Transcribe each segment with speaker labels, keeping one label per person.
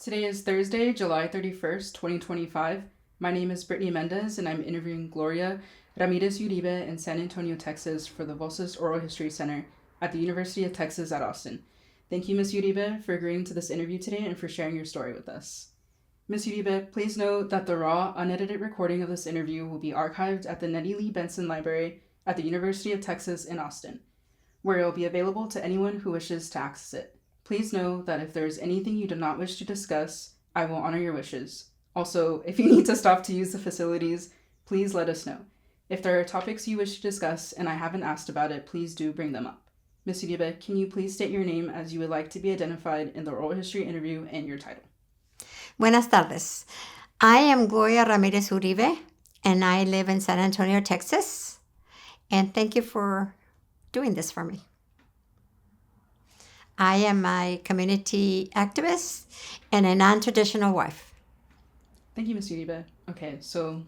Speaker 1: Today is Thursday, July 31st, 2025. My name is Brittany Mendez, and I'm interviewing Gloria Ramirez Uribe in San Antonio, Texas for the Voces Oral History Center at the University of Texas at Austin. Thank you, Ms. Uribe, for agreeing to this interview today and for sharing your story with us. Ms. Uribe, please note that the raw, unedited recording of this interview will be archived at the Nettie Lee Benson Library at the University of Texas in Austin, where it will be available to anyone who wishes to access it. Please know that if there is anything you do not wish to discuss, I will honor your wishes. Also, if you need to stop to use the facilities, please let us know. If there are topics you wish to discuss and I haven't asked about it, please do bring them up. Ms. Uribe, can you please state your name as you would like to be identified in the oral history interview and your title?
Speaker 2: Buenas tardes. I am Gloria Ramirez Uribe, and I live in San Antonio, Texas. And thank you for doing this for me. I am a community activist and a non-traditional wife.
Speaker 1: Thank you, Ms. Uribe. Okay, so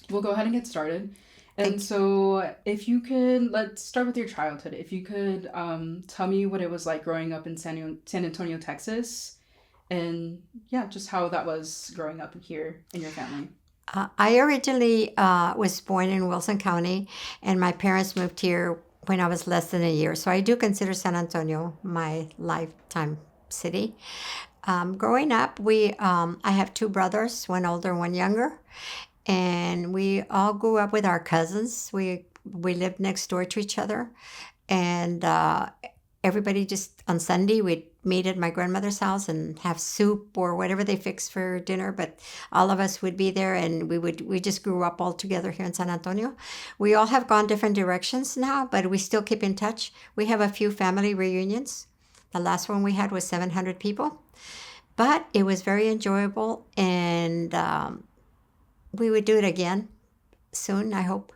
Speaker 1: we'll go ahead and get started. And so if you could, let's start with your childhood. If you could tell me what it was like growing up in San Antonio, Texas, and yeah, just how that was growing up here in your family.
Speaker 2: I originally was born in Wilson County, and my parents moved here when I was less than a year. So I do consider San Antonio my lifetime city. Growing up, I have two brothers, one older, one younger, and we all grew up with our cousins. We lived next door to each other, and everybody just on Sunday we'd meet at my grandmother's house and have soup or whatever they fixed for dinner, but all of us would be there, and we just grew up all together here in San Antonio. We all have gone different directions now, but we still keep in touch. We have a few family reunions. The last one we had was 700 people, but it was very enjoyable, and we would do it again soon, I hope.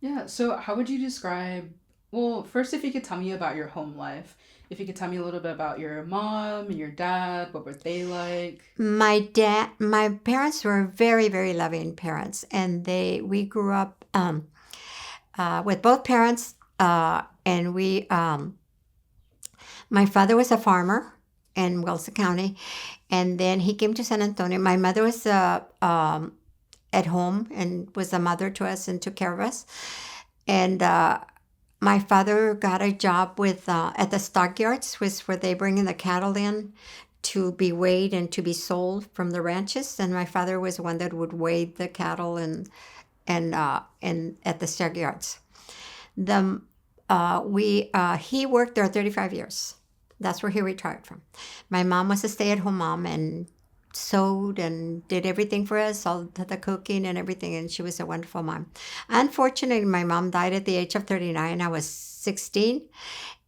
Speaker 1: Yeah, so how would you describe, well, first, if you could tell me about your home life. If you could tell me a little bit about your mom and your dad, what were they like?
Speaker 2: My parents were very, very loving parents, and we grew up with both parents, and my father was a farmer in Wilson County, and then he came to San Antonio. My mother was at home and was a mother to us and took care of us, and my father got a job with at the stockyards, was where they bring in the cattle in to be weighed and to be sold from the ranches. And my father was one that would weigh the cattle and at the stockyards. He worked there 35 years. That's where he retired from. My mom was a stay-at-home mom and sewed and did everything for us, all the cooking and everything, and she was a wonderful mom. Unfortunately, my mom died at the age of 39. I was 16,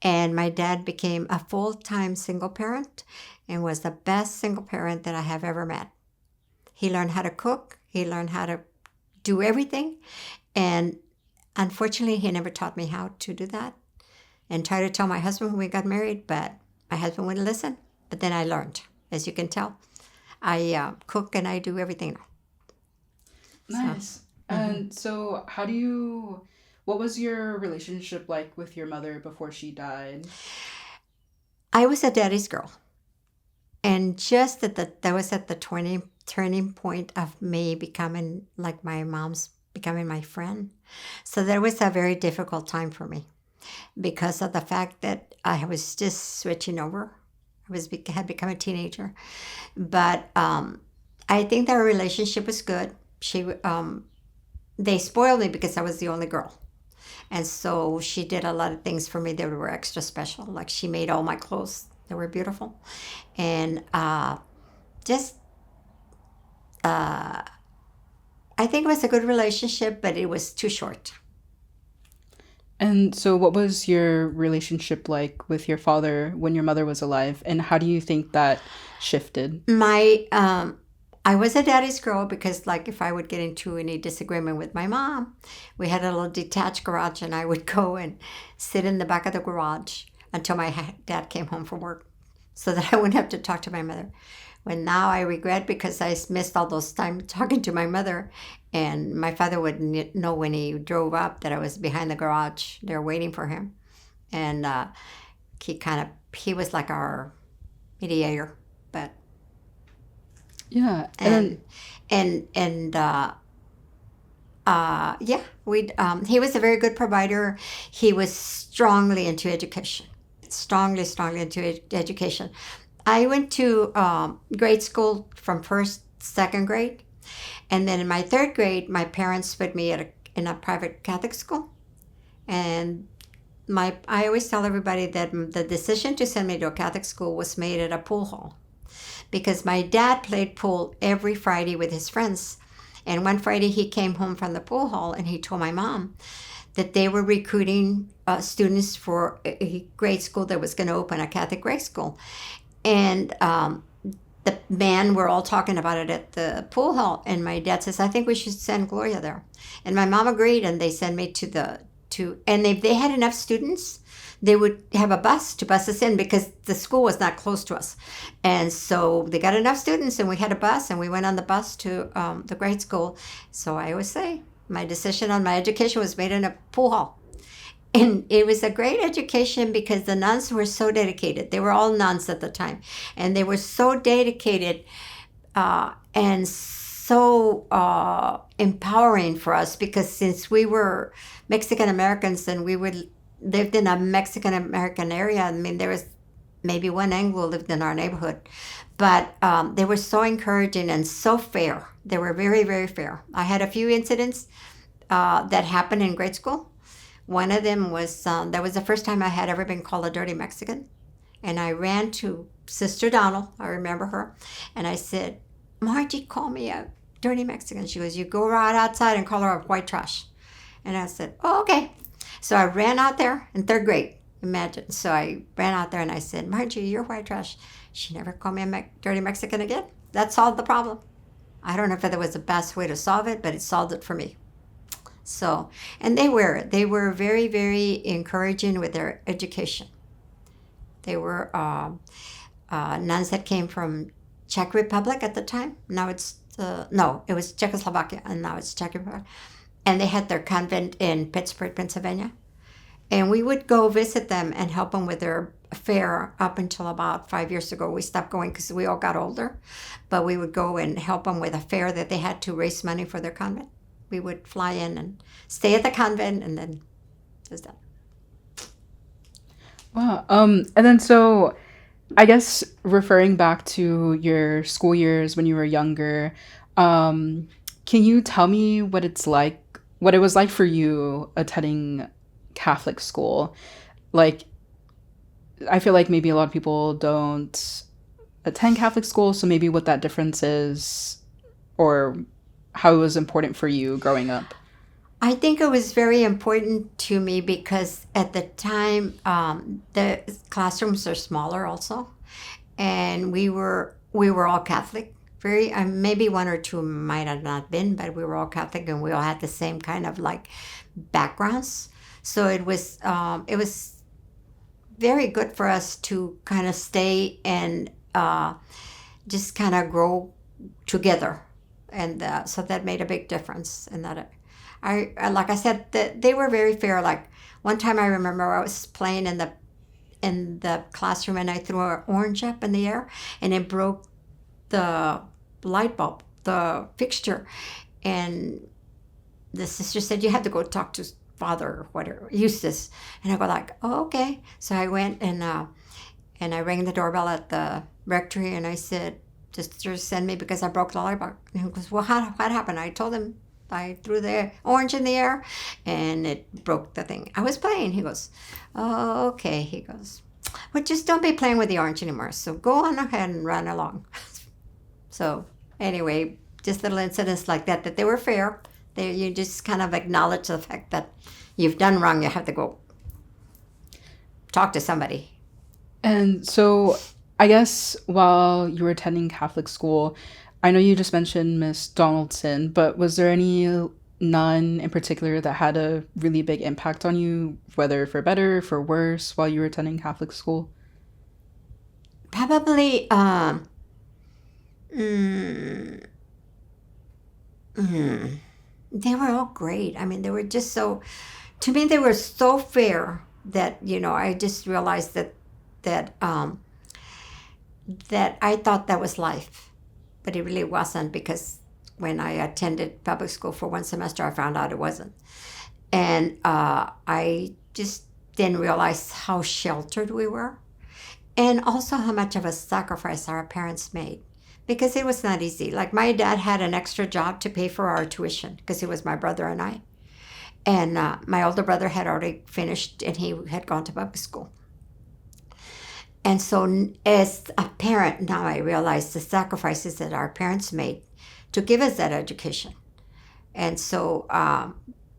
Speaker 2: and my dad became a full-time single parent and was the best single parent that I have ever met. He learned how to cook, he learned how to do everything, and unfortunately, he never taught me how to do that, and tried to tell my husband when we got married, but my husband wouldn't listen. But then I learned, as you can tell. I cook and I do everything.
Speaker 1: Nice. And so what was your relationship like with your mother before she died?
Speaker 2: I was a daddy's girl. And just that was at the turning point of me becoming like my mom's, becoming my friend. So that was a very difficult time for me because of the fact that I was just switching over. Had become a teenager, but I think their relationship was good. They spoiled me because I was the only girl, and so she did a lot of things for me that were extra special. Like she made all my clothes; they were beautiful, and I think it was a good relationship, but it was too short.
Speaker 1: And so what was your relationship like with your father when your mother was alive, and how do you think that shifted?
Speaker 2: I was a daddy's girl because, like, if I would get into any disagreement with my mom, we had a little detached garage, and I would go and sit in the back of the garage until my dad came home from work so that I wouldn't have to talk to my mother. When now I regret because I missed all those time talking to my mother, and my father would know when he drove up that I was behind the garage there waiting for him, and he was like our mediator, but
Speaker 1: Yeah. And
Speaker 2: And
Speaker 1: then,
Speaker 2: and yeah, we he was a very good provider. He was strongly into education, strongly into education. I went to grade school from first, second grade, and then in my third grade, my parents put me in a private Catholic school. And I always tell everybody that the decision to send me to a Catholic school was made at a pool hall because my dad played pool every Friday with his friends. And one Friday he came home from the pool hall and he told my mom that they were recruiting students for a grade school that was going to open, a Catholic grade school. And the men were all talking about it at the pool hall. And my dad says, I think we should send Gloria there. And my mom agreed, and they sent me and if they had enough students, they would have a bus to bus us in because the school was not close to us. And so they got enough students, and we had a bus, and we went on the bus to the grade school. So I always say my decision on my education was made in a pool hall. And it was a great education because the nuns were so dedicated. They were all nuns at the time, and they were so dedicated and so empowering for us because since we were Mexican Americans and we would lived in a Mexican American area, I mean there was maybe one Anglo lived in our neighborhood, but they were so encouraging and so fair. They were very, very fair. I had a few incidents that happened in grade school. One of them was that was the first time I had ever been called a dirty Mexican. And I ran to Sister Donald, I remember her, and I said, Margie called me a dirty Mexican. She goes, you go right outside and call her a white trash. And I said, oh, okay. So I ran out there in third grade, imagine. So I ran out there and I said, Margie, you're white trash. She never called me a dirty Mexican again. That solved the problem. I don't know if that was the best way to solve it, but it solved it for me. So, and they were very, very encouraging with their education. They were nuns that came from Czech Republic at the time. Now it's no, it was Czechoslovakia, and now it's Czech Republic. And they had their convent in Pittsburgh, Pennsylvania. And we would go visit them and help them with their fair up until about 5 years ago. We stopped going because we all got older. But we would go and help them with a fair that they had to raise money for their convent. We would fly in and stay at the convent, and then it was done.
Speaker 1: wow. And then so I guess referring back to your school years when you were younger, can you tell me what it was like for you attending Catholic school? Like, I feel like maybe a lot of people don't attend Catholic school, so maybe what that difference is, or how it was important for you growing up.
Speaker 2: I think it was very important to me because at the time the classrooms are smaller also, and we were all Catholic. Very maybe one or two might have not been, but we were all Catholic and we all had the same kind of like backgrounds. So it was very good for us to kind of stay and just kind of grow together, and so that made a big difference. And that I like I said that they were very fair. Like one time I remember I was playing in the classroom and I threw an orange up in the air and it broke the light bulb, the fixture, and the sister said you had to go talk to Father or whatever, Eustace. And I go like, oh, okay. So I went and I rang the doorbell at the rectory and I said, sister send me because I broke the light bulb. And he goes, well, what happened? I told him I threw the orange in the air and it broke the thing. I was playing. He goes, oh, okay. He goes, well, just don't be playing with the orange anymore. So go on ahead and run along. So anyway, just little incidents like that they were fair. You just kind of acknowledge the fact that you've done wrong. You have to go talk to somebody.
Speaker 1: And so I guess while you were attending Catholic school, I know you just mentioned Miss Donaldson, but was there any nun in particular that had a really big impact on you, whether for better or for worse, while you were attending Catholic school?
Speaker 2: Probably, mm, mm, they were all great. I mean, they were just so, to me, they were so fair that, I just realized that, that I thought that was life. but it really wasn't, because when I attended public school for one semester, I found out it wasn't. And I just didn't realize how sheltered we were, and also how much of a sacrifice our parents made, because it was not easy. Like, my dad had an extra job to pay for our tuition because it was my brother and I. And my older brother had already finished, and he had gone to public school. And so as a parent, now I realize the sacrifices that our parents made to give us that education. And so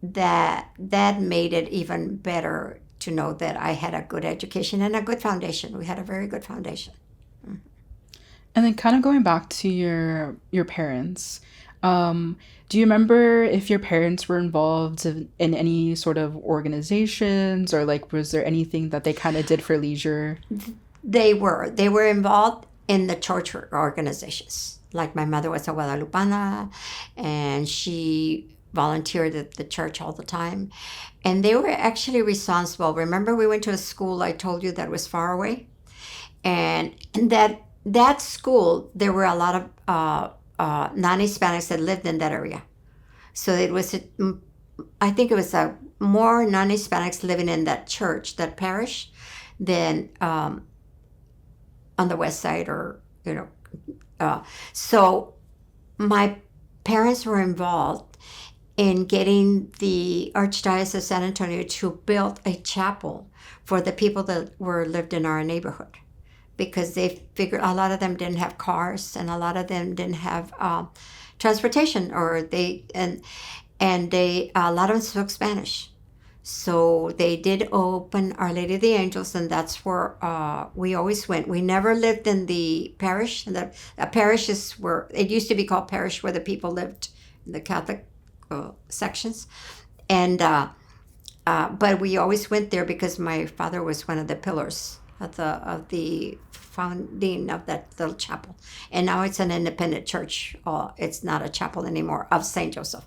Speaker 2: that made it even better to know that I had a good education and a good foundation. We had a very good foundation. Mm-hmm.
Speaker 1: And then kind of going back to your parents, do you remember if your parents were involved in any sort of organizations, or like was there anything that they kind of did for leisure?
Speaker 2: They were involved in the church organizations. Like, my mother was a Guadalupana, and she volunteered at the church all the time. And they were actually responsible. Remember, we went to a school I told you that was far away? And in that school, there were a lot of non-Hispanics that lived in that area. So it was, I think it was more non-Hispanics living in that church, that parish, than on the west side, or, so my parents were involved in getting the Archdiocese of San Antonio to build a chapel for the people that lived in our neighborhood, because they figured a lot of them didn't have cars, and a lot of them didn't have transportation, or a lot of them spoke Spanish. So they did open Our Lady of the Angels, and that's where we always went. We never lived in the parish. The parishes were, it used to be called parish, where the people lived in the Catholic sections. And but we always went there because my father was one of the pillars of the founding of that little chapel. And now it's an independent church. It's not a chapel anymore, of St. Joseph.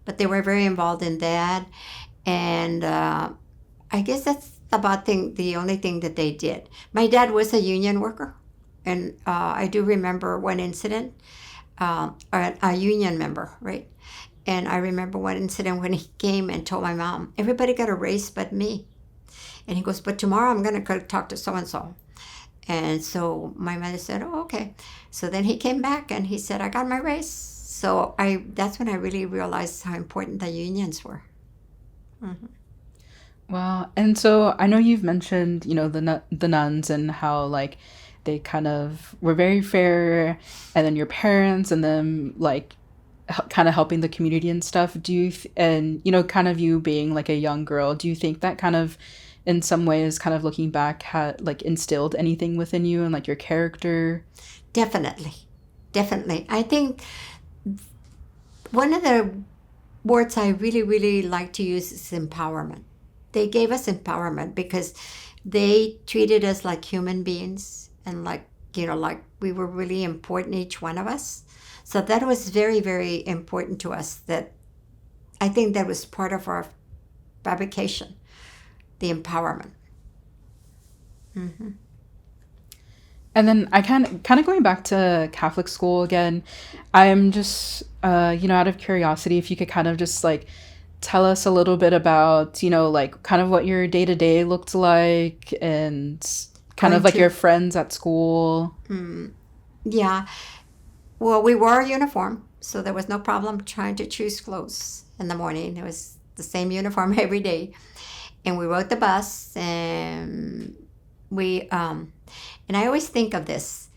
Speaker 2: But they were very involved in that. And I guess that's about the only thing that they did. My dad was a union worker, and I do remember one incident, a union member, right? And I remember one incident when he came and told my mom, everybody got a raise but me. And he goes, but tomorrow I'm going to talk to so-and-so. And so my mother said, oh, okay. So then he came back and he said, I got my raise. So that's when I really realized how important the unions were. Mm-hmm.
Speaker 1: Wow. And so I know you've mentioned, the nuns, and how like they kind of were very fair, and then your parents, and then like kind of helping the community and stuff. Do you kind of you being like a young girl, do you think that kind of in some ways, kind of looking back, had like instilled anything within you and like your character?
Speaker 2: Definitely. I think one of the words I really, really like to use is empowerment. They gave us empowerment because they treated us like human beings, and like we were really important, each one of us. So that was very, very important to us. That I think that was part of our fabrication, the empowerment. Mm-hmm.
Speaker 1: And then I kind of going back to Catholic school again, I'm just, out of curiosity, if you could kind of just like tell us a little bit about, like kind of what your day-to-day looked like, and kind of like your friends at school.
Speaker 2: Yeah. Well, we wore a uniform, so there was no problem trying to choose clothes in the morning. It was the same uniform every day. And we rode the bus, and and I always think of this.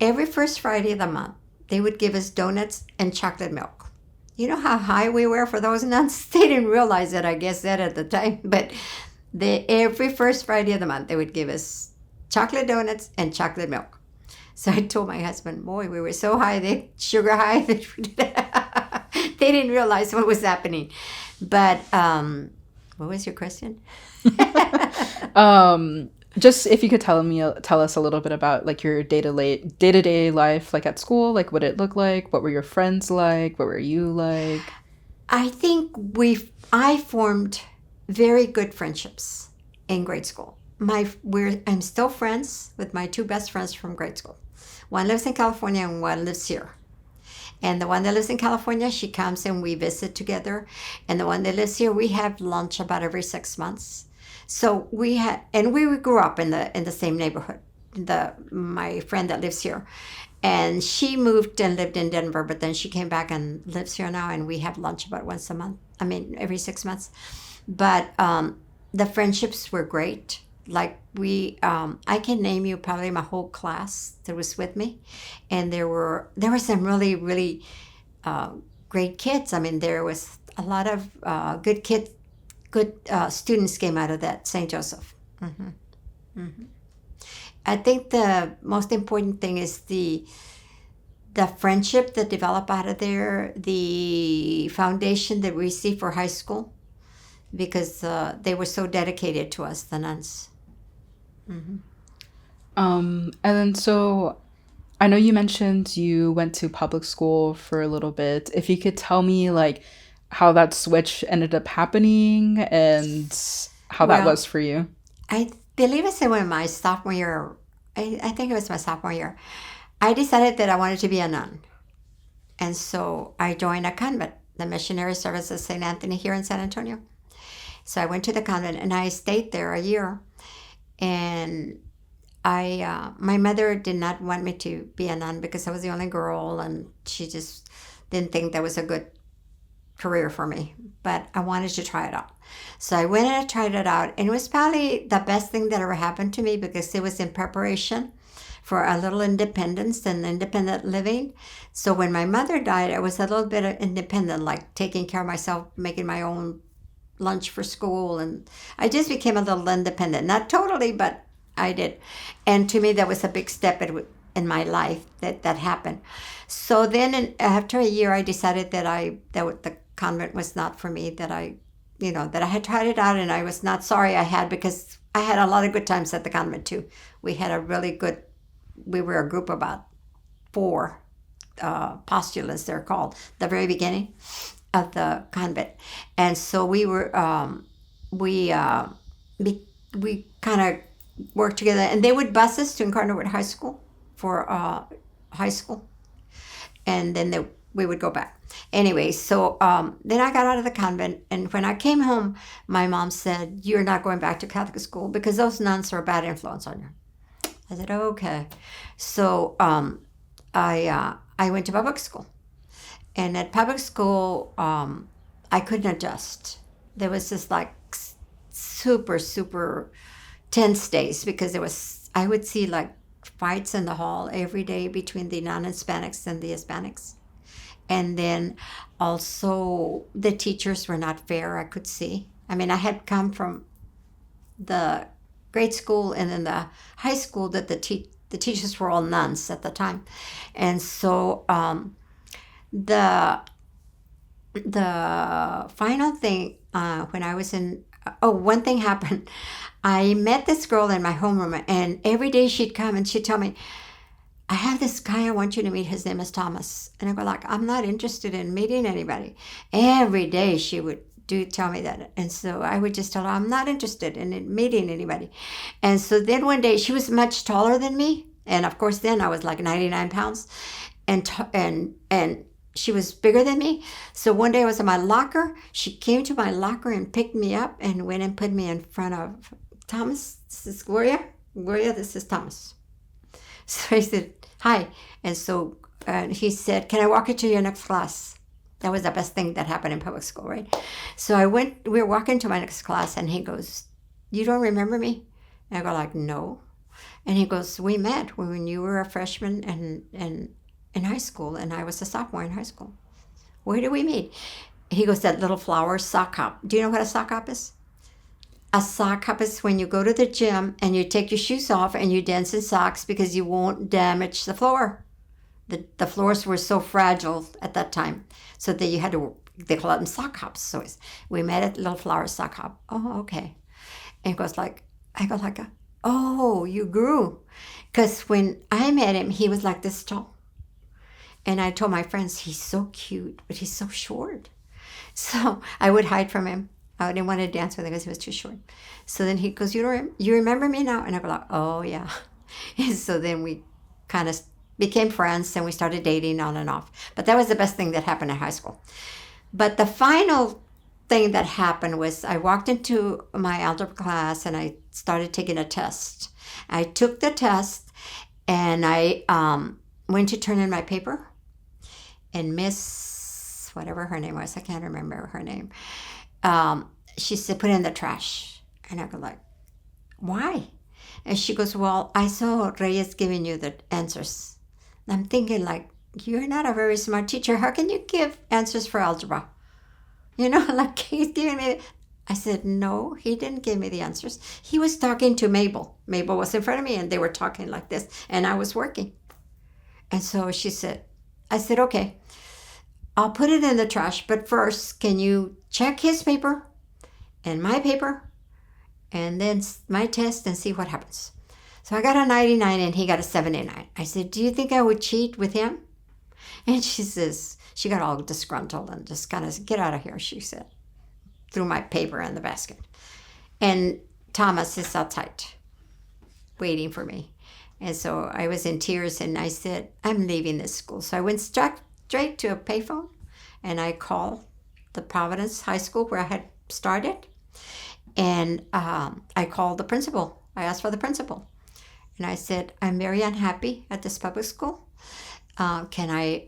Speaker 2: Every first Friday of the month, they would give us donuts and chocolate milk. You know how high we were for those nuns? They didn't realize it, I guess, that at the time. But every first Friday of the month, they would give us chocolate donuts and chocolate milk. So I told my husband, boy, we were so high, sugar high, they didn't realize what was happening. But what was your question?
Speaker 1: Just if you could tell us a little bit about like your day-to-day life, like at school, like what it looked like, what were your friends like, what were you like?
Speaker 2: I think I formed very good friendships in grade school. I'm still friends with my two best friends from grade school. One lives in California and one lives here. And the one that lives in California, she comes and we visit together. And the one that lives here, we have lunch about every 6 months. So we grew up in the same neighborhood. My friend that lives here, and she moved and lived in Denver, but then she came back and lives here now, and we have lunch about once a month. I mean, every 6 months. But the friendships were great. Like I can name you probably my whole class that was with me, and there were some really really great kids. I mean, there was a lot of good kids, good students came out of that St. Joseph. Mm-hmm. Mm-hmm. I think the most important thing is the friendship that developed out of there, the foundation that we see for high school, because they were so dedicated to us, the nuns. Mm-hmm.
Speaker 1: And then so I know you mentioned you went to public school for a little bit. If you could tell me like how that switch ended up happening and how that
Speaker 2: Well,
Speaker 1: was for you.
Speaker 2: I believe it's in my sophomore year. I think it was my sophomore year. I decided that I wanted to be a nun. And so I joined a convent, the Missionary Service of St. Anthony here in San Antonio. So I went to the convent and I stayed there a year. And my mother did not want me to be a nun because I was the only girl, and she just didn't think that was a good career for me. But I wanted to try it out. So I went and I tried it out, and it was probably the best thing that ever happened to me because it was in preparation for a little independence and independent living. So when my mother died, I was a little bit independent, like taking care of myself, making my own lunch for school, and I just became a little independent. Not totally, but I did. And to me, that was a big step in my life that happened. So then after a year, I decided that the convent was not for me, that I had tried it out, and I was not sorry I had, because I had a lot of good times at the convent too. We were a group of about 4 postulants, they're called, the very beginning of the convent. And so we kind of worked together, and they would bus us to Incarnate High School for high school, and then we would go back. Anyway, so then I got out of the convent, and when I came home, my mom said, "You're not going back to Catholic school because those nuns are a bad influence on you." I said, "Okay." So I went to public school, and at public school, I couldn't adjust. There was this like super super tense days because I would see like fights in the hall every day between the non-Hispanics and the Hispanics. And then also the teachers were not fair, I could see. I mean, I had come from the grade school and then the high school that the teachers were all nuns at the time. And so the final thing, when I was one thing happened. I met this girl in my homeroom, and every day she'd come and she'd tell me, "I have this guy I want you to meet. His name is Thomas." And I go like, "I'm not interested in meeting anybody." Every day she would tell me that. And so I would just tell her, "I'm not interested in meeting anybody." And so then one day, she was much taller than me. And of course, then I was like 99 pounds. And she was bigger than me. So one day I was in my locker. She came to my locker and picked me up and went and put me in front of Thomas. "This is Gloria. Gloria, this is Thomas." So I said, "Hi." And so he said, "Can I walk you to your next class?" That was the best thing that happened in public school, right? So we were walking to my next class, and he goes, "You don't remember me?" And I go like, "No." And he goes, "We met when you were a freshman and in high school, and I was a sophomore in high school. Where did we meet?" He goes, "That little flower sock hop." Do you know what a sock hop is? A sock hop is when you go to the gym and you take your shoes off and you dance in socks because you won't damage the floor. The floors were so fragile at that time, so that they call them sock hops. So we met at Little Flower Sock Hop. "Oh, okay." And he goes like, I go like, "Oh, you grew." Because when I met him, he was like this tall. And I told my friends, "He's so cute, but he's so short." So I would hide from him. I didn't want to dance with him because he was too short. So then he goes, "You remember me now?" And I go like, "Oh, yeah." And so then we kind of became friends and we started dating on and off. But that was the best thing that happened in high school. But the final thing that happened was I walked into my algebra class and I started taking a test. I took the test and I went to turn in my paper, and Miss, whatever her name was, I can't remember her name, she said, put it in the trash. And I go like, why? And she goes, well, I saw Reyes giving you the answers. And I'm thinking like, you're not a very smart teacher. How can you give answers for algebra? You know, like he's giving me. I said, no, he didn't give me the answers. He was talking to Mabel. Mabel was in front of me and they were talking like this and I was working. And so she said, I said, okay, I'll put it in the trash. But first, can you check his paper and my paper and then my test and see what happens? So I got a 99 and he got a 79. I said, do you think I would cheat with him? And she says, she got all disgruntled and just kind of, get out of here, she said. Threw my paper in the basket. And Thomas is outside waiting for me. And so I was in tears and I said, I'm leaving this school. So I went straight to a payphone and I called the Providence High School where I had started. And I called the principal. I asked for the principal. And I said, I'm very unhappy at this public school. Can I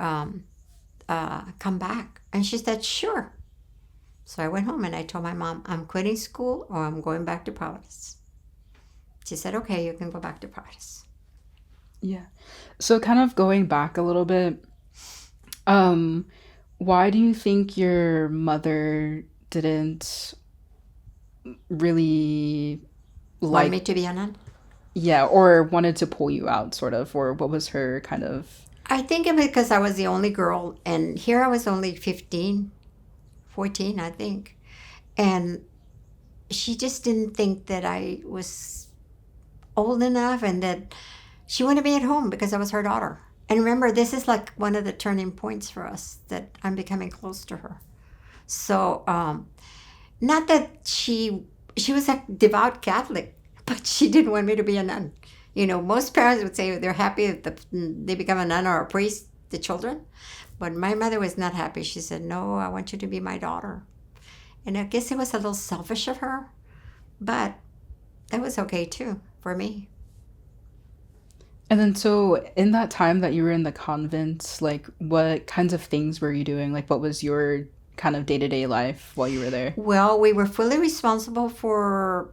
Speaker 2: come back? And she said, sure. So I went home and I told my mom, I'm quitting school or I'm going back to Providence. She said, okay, you can go back to Providence.
Speaker 1: Yeah. So kind of going back a little bit, why do you think your mother didn't really
Speaker 2: Want me to be a nun?
Speaker 1: yeah, or wanted to pull you out sort of, or what was her kind of...
Speaker 2: I think it was because I was the only girl and here I was only 15, 14, I think. And she just didn't think that I was old enough and that she wanted me at home because I was her daughter. And remember, this is like one of the turning points for us, that I'm becoming close to her. So, not that she was a devout Catholic, but she didn't want me to be a nun. You know, most parents would say they're happy if they become a nun or a priest, the children. But my mother was not happy. She said, no, I want you to be my daughter. And I guess it was a little selfish of her, but that was okay too for me.
Speaker 1: And then so in that time that you were in the convent, like what kinds of things were you doing? Like what was your kind of day-to-day life while you were there?
Speaker 2: Well, we were fully responsible for,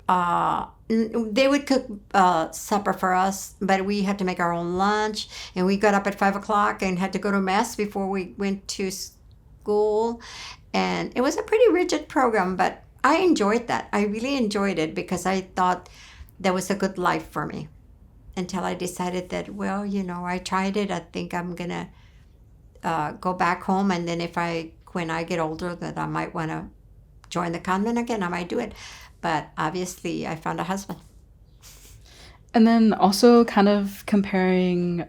Speaker 2: they would cook supper for us, but we had to make our own lunch. And we got up at 5 o'clock and had to go to mass before we went to school. And it was a pretty rigid program, but I enjoyed that. I really enjoyed it because I thought that was a good life for me. Until I decided that, well, you know, I tried it. I think I'm going to go back home. And then when I get older, that I might want to join the convent again, I might do it. But obviously, I found a husband.
Speaker 1: And then also kind of comparing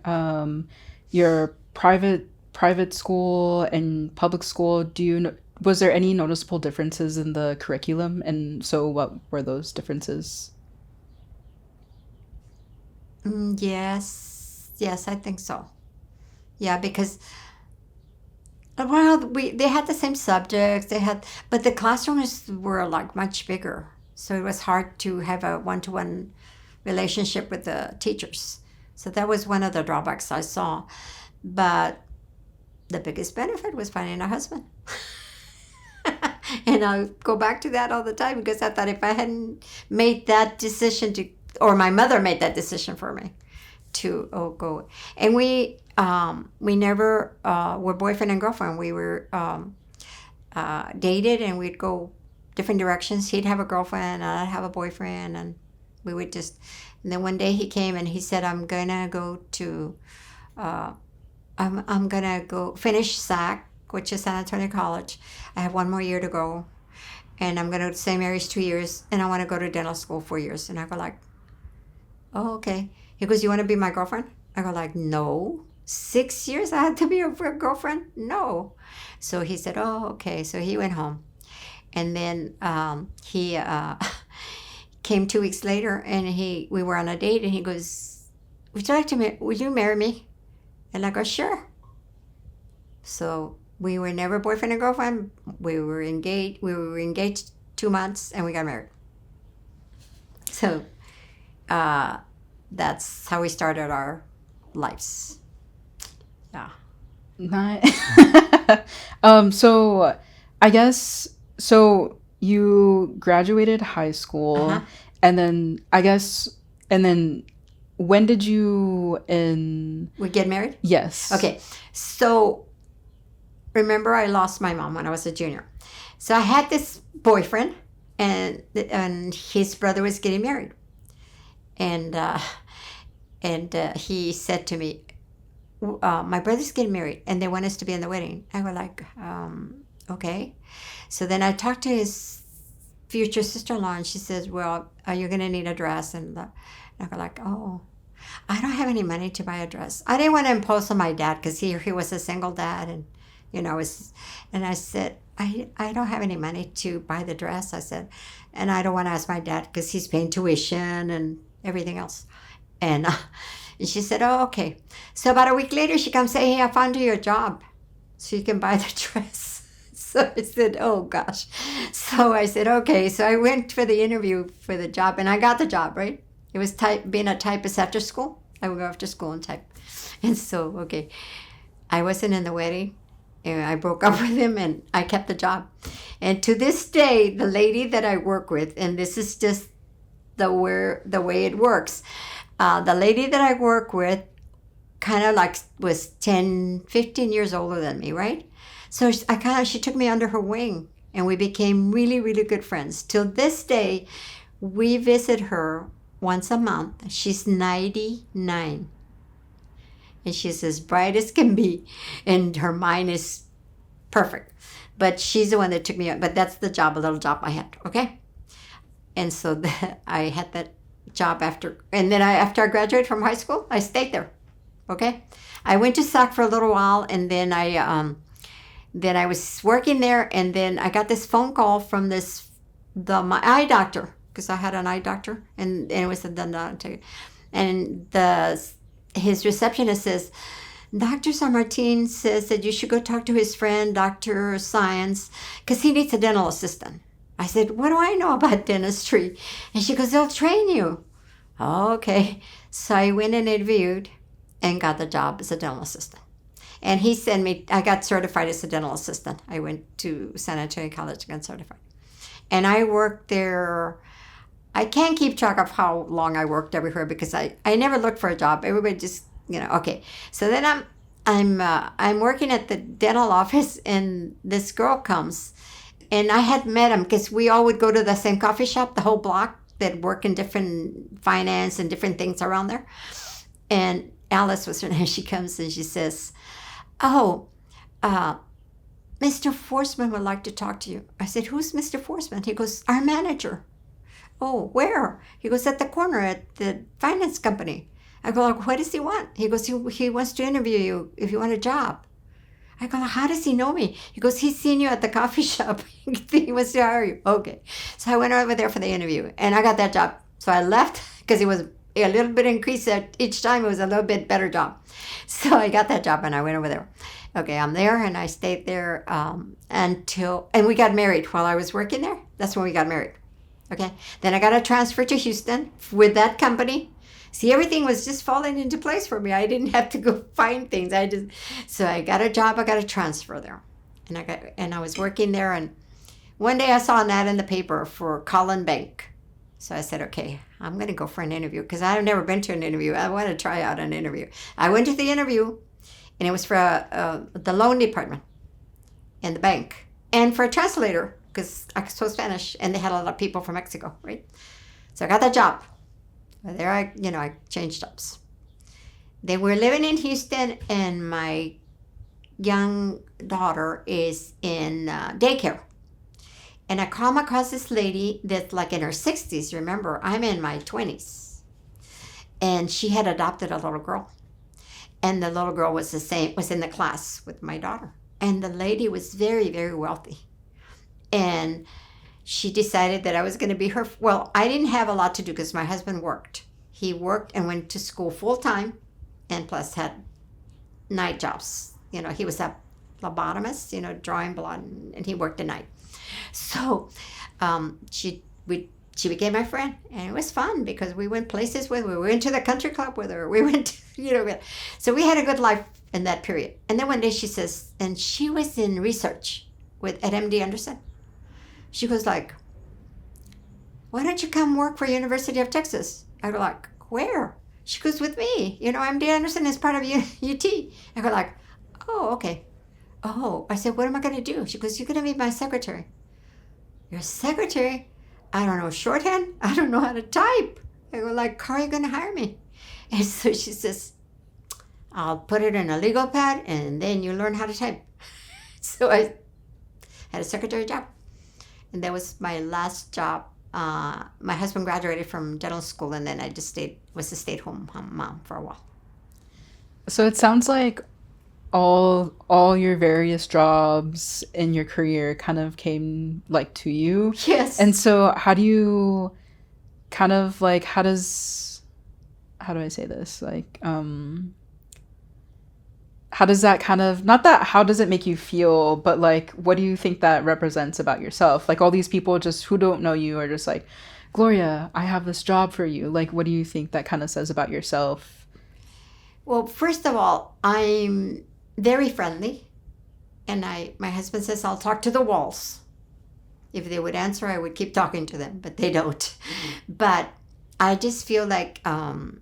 Speaker 1: your private school and public school, was there any noticeable differences in the curriculum? And so what were those differences?
Speaker 2: Yes, I think so. Yeah, because well, they had the same subjects. But the classrooms were like much bigger, so it was hard to have a one-to-one relationship with the teachers. So that was one of the drawbacks I saw. But the biggest benefit was finding a husband. And I go back to that all the time because I thought if I hadn't made that decision or my mother made that decision for me to go. And we never were boyfriend and girlfriend. We were dated and we'd go different directions. He'd have a girlfriend and I'd have a boyfriend, and we would just, and then one day he came and he said, I'm gonna go finish SAC, which is San Antonio College. I have one more year to go, and I'm gonna go to St. Mary's 2 years, and I want to go to dental school 4 years. And I go like, oh, okay. He goes, you want to be my girlfriend? I go like, no. 6 years I had to be your girlfriend? No. So he said, oh, okay. So he went home. And then he came 2 weeks later, and we were on a date, and he goes, would you marry me? And I go, sure. So we were never boyfriend and girlfriend. We were engaged 2 months, and we got married. So that's how we started our lives. Yeah.
Speaker 1: Nice. So I guess, so you graduated high school,
Speaker 2: Uh-huh.
Speaker 1: and then when did you
Speaker 2: We get married?
Speaker 1: yes.
Speaker 2: Okay. So remember, I lost my mom when I was a junior. So I had this boyfriend, and his brother was getting married. And he said to me, my brother's getting married and they want us to be in the wedding. I was like, okay. So then I talked to his future sister-in-law, and she says, well, are you going to need a dress? And I go like, oh, I don't have any money to buy a dress. I didn't want to impose on my dad because he was a single dad, and and I said, I don't have any money to buy the dress. I said, and I don't want to ask my dad because he's paying tuition and everything else. And she said, oh, okay. So about a week later, she comes say, hey, I found you a job so you can buy the dress. So I said, oh, gosh. So I said, okay. So I went for the interview for the job, and I got the job, right? It was being a typist after school. I would go after school and type. And so, okay, I wasn't in the wedding. And I broke up with him, and I kept the job. And to this day, the lady that I work with, and this is just the way it works, the lady that I work with kind of like was 10, 15 years older than me, right? So she took me under her wing, and we became really, really good friends. Till this day, we visit her once a month. She's 99. And she's as bright as can be, and her mind is perfect. But she's the one that took me out. But that's the little job I had, okay? And so I had that job after I graduated from high school, I stayed there, okay? I went to SAC for a little while, and then I was working there, and then I got this phone call from my eye doctor, because I had an eye doctor, and it was and his receptionist says, Dr. San Martin says that you should go talk to his friend, Dr. Science, because he needs a dental assistant. I said, what do I know about dentistry? And she goes, they'll train you. Oh, okay. So I went and interviewed and got the job as a dental assistant. And he sent me, I got certified as a dental assistant. I went to San Antonio College and got certified. And I worked there. I can't keep track of how long I worked everywhere because I never looked for a job. Everybody just, okay. So then I'm working at the dental office, and this girl comes, and I had met him because we all would go to the same coffee shop, the whole block, that work in different finance and different things around there. And Alice was her name. She comes and she says, oh, Mr. Forsman would like to talk to you. I said, who's Mr. Forsman? He goes, our manager. Oh, where? He goes, at the corner at the finance company. I go, like, what does he want? He goes, he wants to interview you if you want a job. I go, how does he know me? He goes, he's seen you at the coffee shop. He wants to hire you. Okay. So I went over there for the interview, and I got that job. So I left because it was a little bit increased each time. It was a little bit better job. So I got that job, and I went over there. Okay, I'm there, and I stayed there and we got married while I was working there. That's when we got married. Okay. Then I got a transfer to Houston with that company. See, everything was just falling into place for me. I didn't have to go find things. So I got a job. I got a transfer there, and I was working there. And one day I saw an ad in the paper for Colin Bank. So I said, okay, I'm going to go for an interview because I've never been to an interview. I want to try out an interview. I went to the interview, and it was for the loan department in the bank, and for a translator because I spoke Spanish, and they had a lot of people from Mexico, right? So I got that job. There I changed jobs. They were living in Houston, and my young daughter is in daycare. And I come across this lady that's like in her 60s. Remember, I'm in my 20s. And she had adopted a little girl. And the little girl was in the class with my daughter. And the lady was very, very wealthy. And she decided that I was going to be her. Well, I didn't have a lot to do because my husband worked. He worked and went to school full time, and plus had night jobs. He was a lobotomist, drawing blood, and he worked at night. So she became my friend, and it was fun because we went places with her. We went to the country club with her. We went to, so we had a good life in that period. And then one day she says, and she was in research at MD Anderson. She goes like, why don't you come work for University of Texas? I go like, where? She goes, with me. MD Anderson is part of UT. I go like, oh, okay. Oh, I said, what am I going to do? She goes, you're going to be my secretary. Your secretary? I don't know shorthand. I don't know how to type. I go like, how are you going to hire me? And so she says, I'll put it in a legal pad and then you learn how to type. So I had a secretary job. And that was my last job. My husband graduated from dental school, and then I just was a stay-at-home mom for a while.
Speaker 1: So it sounds like all your various jobs in your career kind of came like to you.
Speaker 2: Yes.
Speaker 1: And so how do you kind of like how do I say this? Like how does that kind of, not that how does it make you feel, but like what do you think that represents about yourself? Like all these people just who don't know you are just like, Gloria, I have this job for you. Like what do you think that kind of says about yourself?
Speaker 2: Well, first of all, I'm very friendly, and my husband says I'll talk to the walls. If they would answer, I would keep talking to them, but they don't. But I just feel like I'm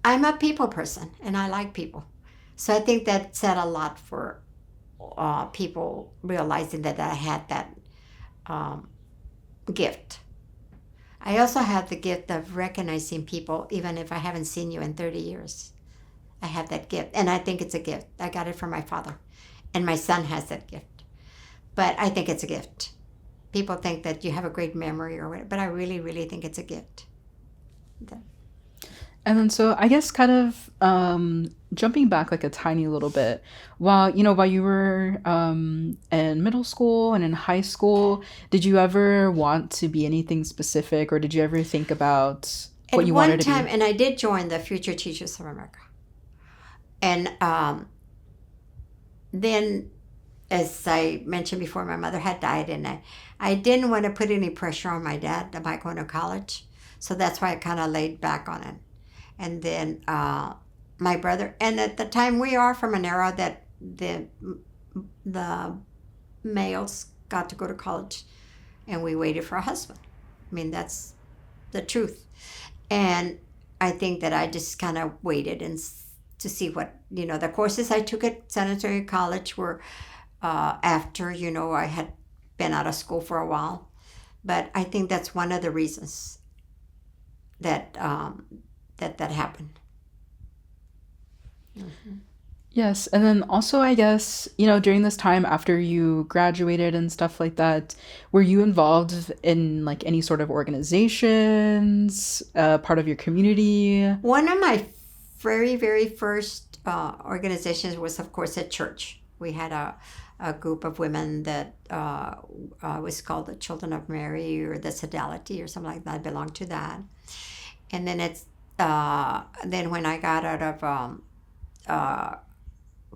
Speaker 2: a people person, and I like people. So I think that said a lot for people realizing that I had that gift. I also have the gift of recognizing people, even if I haven't seen you in 30 years. I have that gift, and I think it's a gift. I got it from my father, and my son has that gift. But I think it's a gift. People think that you have a great memory or whatever, but I really, really think it's a gift.
Speaker 1: And then so I guess kind of jumping back like a tiny little bit, while you were in middle school and in high school, did you ever want to be anything specific, or did you ever think about what you wanted to be?
Speaker 2: At one time, and I did join the Future Teachers of America. And then, as I mentioned before, my mother had died, and I didn't want to put any pressure on my dad about going to college. So that's why I kind of laid back on it. And then my brother, and at the time we are from an era that the males got to go to college, and we waited for a husband. I mean, that's the truth. And I think that I just kind of waited and to see what, the courses I took at San Antonio College were after, I had been out of school for a while. But I think that's one of the reasons that that happened. Mm-hmm.
Speaker 1: Yes, and then also I guess, during this time after you graduated and stuff like that, were you involved in like any sort of organizations, part of your community?
Speaker 2: One of my very, very first organizations was, of course, at church. We had a group of women that was called the Children of Mary or the Sodality or something like that. I belonged to that. And then then when I got out of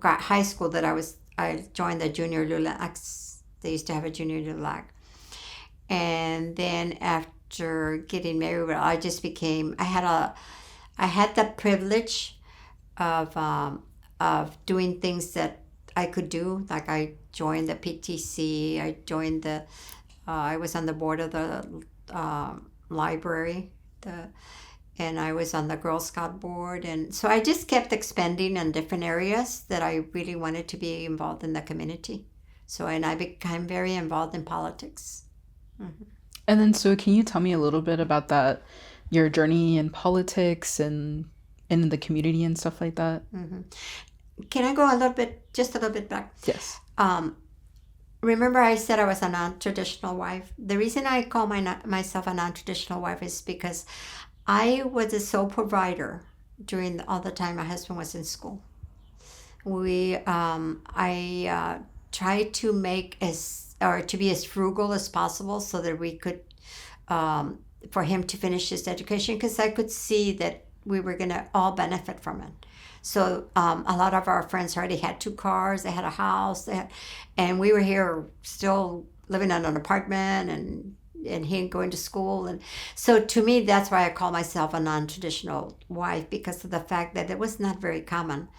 Speaker 2: high school, I joined the Junior Lulacs. They used to have a Junior Lulac. And then after getting married, I just became, I had the privilege of doing things that I could do. Like I joined the PTC, I was on the board of the library, and I was on the Girl Scout board. And so I just kept expanding in different areas that I really wanted to be involved in the community. And I became very involved in politics. Mm-hmm.
Speaker 1: And then, so can you tell me a little bit about that, your journey in politics and in the community and stuff like that?
Speaker 2: Mm-hmm. Can I go just a little bit back?
Speaker 1: Yes.
Speaker 2: Remember I said I was a non-traditional wife? The reason I call myself a non-traditional wife is because I was a sole provider during all the time my husband was in school. I tried to be as frugal as possible so that we could for him to finish his education, because I could see that we were going to all benefit from it. So a lot of our friends already had 2 cars, they had a house, and we were here still living in an apartment, and he going to school. And so to me, that's why I call myself a non-traditional wife, because of the fact that it was not very common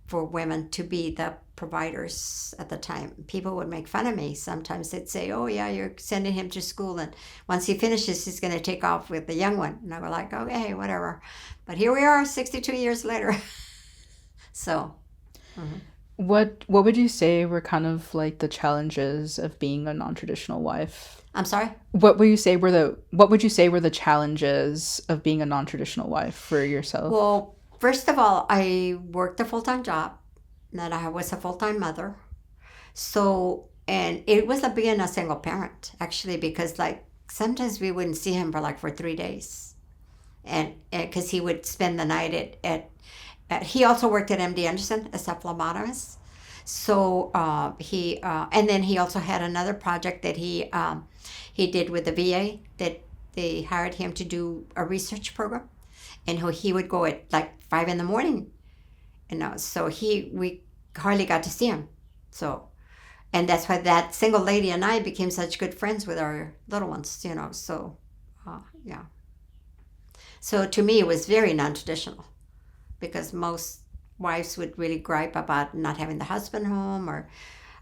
Speaker 2: for women to be the providers at the time. People would make fun of me. Sometimes they'd say, oh yeah, you're sending him to school, and once he finishes, he's going to take off with the young one. And I was like, okay, whatever. But here we are 62 years later. So
Speaker 1: What would you say were kind of like the challenges of being a non-traditional wife?
Speaker 2: I'm sorry?
Speaker 1: What would you say were the challenges of being a non-traditional wife for yourself?
Speaker 2: Well, first of all, I worked a full-time job, that I was a full-time mother. So, and it was like being a single parent, actually, because like sometimes we wouldn't see him for 3 days. And because he would spend the night he also worked at MD Anderson as a phlebotomist. So and then he also had another project that he did with the VA, that they hired him to do a research program, and he would go at like 5 in the morning, so we hardly got to see him. So, and that's why that single lady and I became such good friends with our little ones, so yeah. So to me, it was very non-traditional, because most wives would really gripe about not having the husband home, or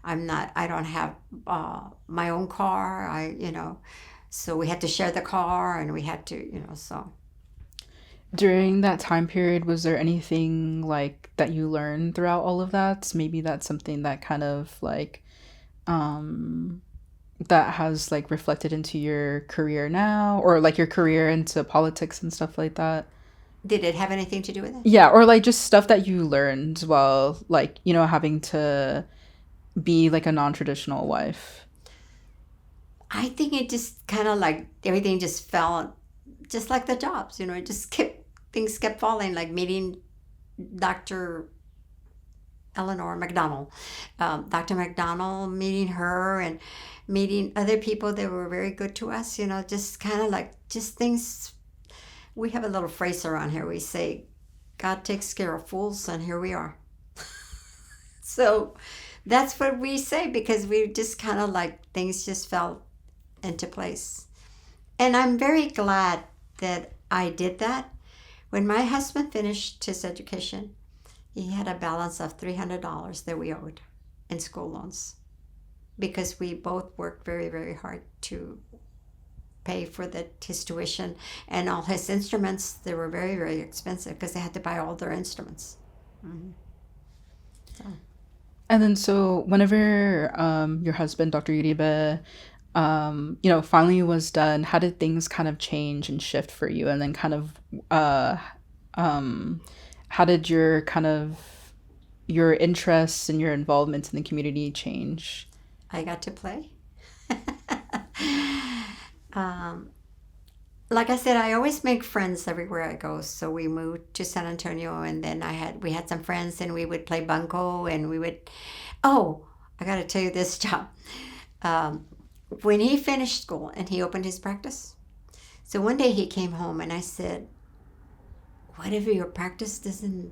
Speaker 2: I don't have my own car, so we had to share the car, and we had to, so.
Speaker 1: During that time period, was there anything like that you learned throughout all of that? Maybe that's something that kind of like that has like reflected into your career now, or like your career into politics and stuff like that.
Speaker 2: Did it have anything to do with it?
Speaker 1: Yeah, or like just stuff that you learned while like, having to be like a non-traditional wife.
Speaker 2: I think it just kind of like everything just fell, just like the jobs, it just things kept falling, like meeting Dr. Eleanor McDonald, Dr. McDonald, meeting her, and meeting other people that were very good to us, just kind of like just things. We have a little phrase around here. We say, God takes care of fools, and here we are. So that's what we say, because we just kind of like things just fell into place. And I'm very glad that I did that. When my husband finished his education, he had a balance of $300 that we owed in school loans, because we both worked very, very hard to pay for his tuition, and all his instruments. They were very, very expensive, because they had to buy all their instruments. So.
Speaker 1: And then so whenever your husband, Dr. Uribe, finally was done, how did things kind of change and shift for you? And then kind of how did your interests and your involvement in the community change?
Speaker 2: I got to play. Like I said, I always make friends everywhere I go. So we moved to San Antonio, and then we had some friends, and we would play bunco, and we would. Oh, I got to tell you this, job. When he finished school and he opened his practice, so one day he came home, and I said, "What if your practice doesn't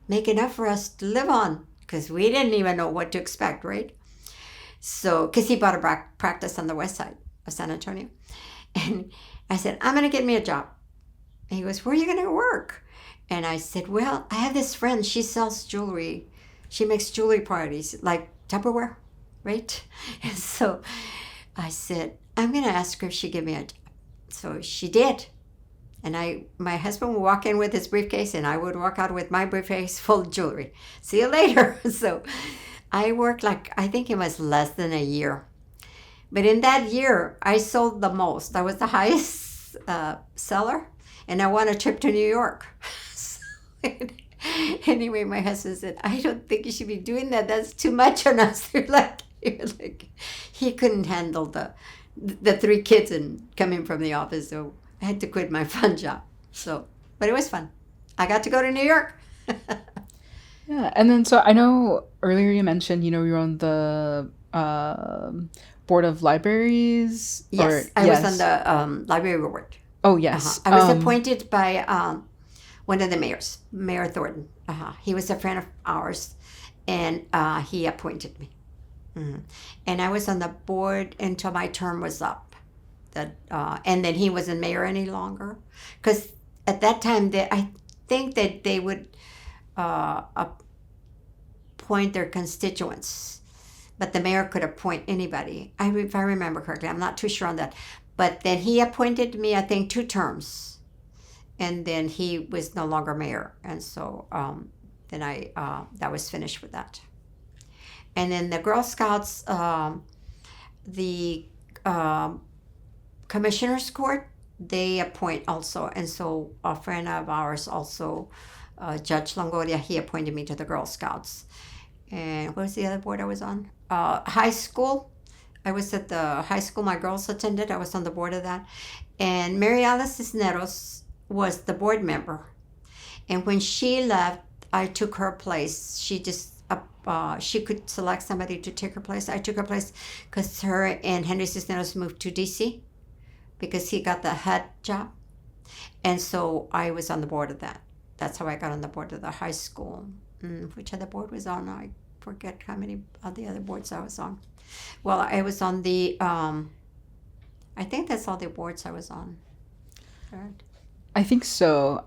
Speaker 2: make enough for us to live on?" Because we didn't even know what to expect, right? So, because he bought a practice on the west side of San Antonio. And I said, I'm going to get me a job. And he goes, where are you going to work? And I said, well, I have this friend. She sells jewelry. She makes jewelry parties, like Tupperware, right? And so I said, I'm going to ask her if she'd give me a job. So she did. And my husband would walk in with his briefcase, and I would walk out with my briefcase full of jewelry. See you later. So I worked I think it was less than a year. But in that year, I sold the most. I was the highest seller, and I won a trip to New York. So, anyway, my husband said, I don't think you should be doing that. That's too much on us. He couldn't handle the 3 kids and coming from the office, so I had to quit my fun job. So, but it was fun. I got to go to New York.
Speaker 1: Yeah, and then so I know earlier you mentioned, you were on the board of libraries?
Speaker 2: Yes,
Speaker 1: Or,
Speaker 2: I was on
Speaker 1: yes.
Speaker 2: the library board.
Speaker 1: Oh, yes.
Speaker 2: I was appointed by one of the mayors, Mayor Thornton. He was a friend of ours, and he appointed me. And I was on the board until my term was up. And then he wasn't mayor any longer, because at that time I think that they would appoint their constituents, but the mayor could appoint anybody. If I remember correctly, I'm not too sure on that. But then he appointed me, I think, 2 terms, and then he was no longer mayor, and so then that was finished with that. And then the Girl Scouts, the Commissioners Court, they appoint also. And so a friend of ours also, Judge Longoria, he appointed me to the Girl Scouts. And what was the other board I was on? High school. I was at the high school my girls attended. I was on the board of that. And Mary Alice Cisneros was the board member. And when she left, I took her place. She could select somebody to take her place. I took her place because her and Henry Cisneros moved to D.C. because he got the HUD job. And so I was on the board of that. That's how I got on the board of the high school. Which other board was on? I forget how many of the other boards I was on. Well, I was on the, I think that's all the boards I was on. Right.
Speaker 1: I think so.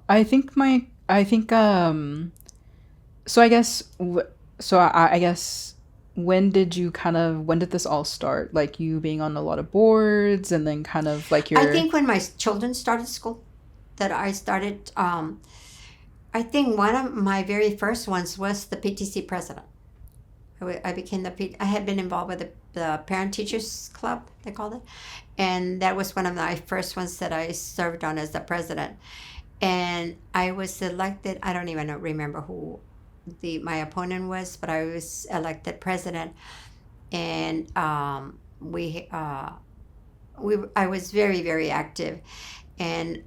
Speaker 1: So I guess, I guess, when did this all start? Like, you being on a lot of boards, and then kind of like your...
Speaker 2: I think when my children started school, that I started, I think one of my very first ones was the PTC president. I became I had been involved with the Parent Teachers Club, they called it. And that was one of my first ones that I served on as the president. And I was elected, I don't even remember who my opponent was, but I was elected president. And I was very, very active. And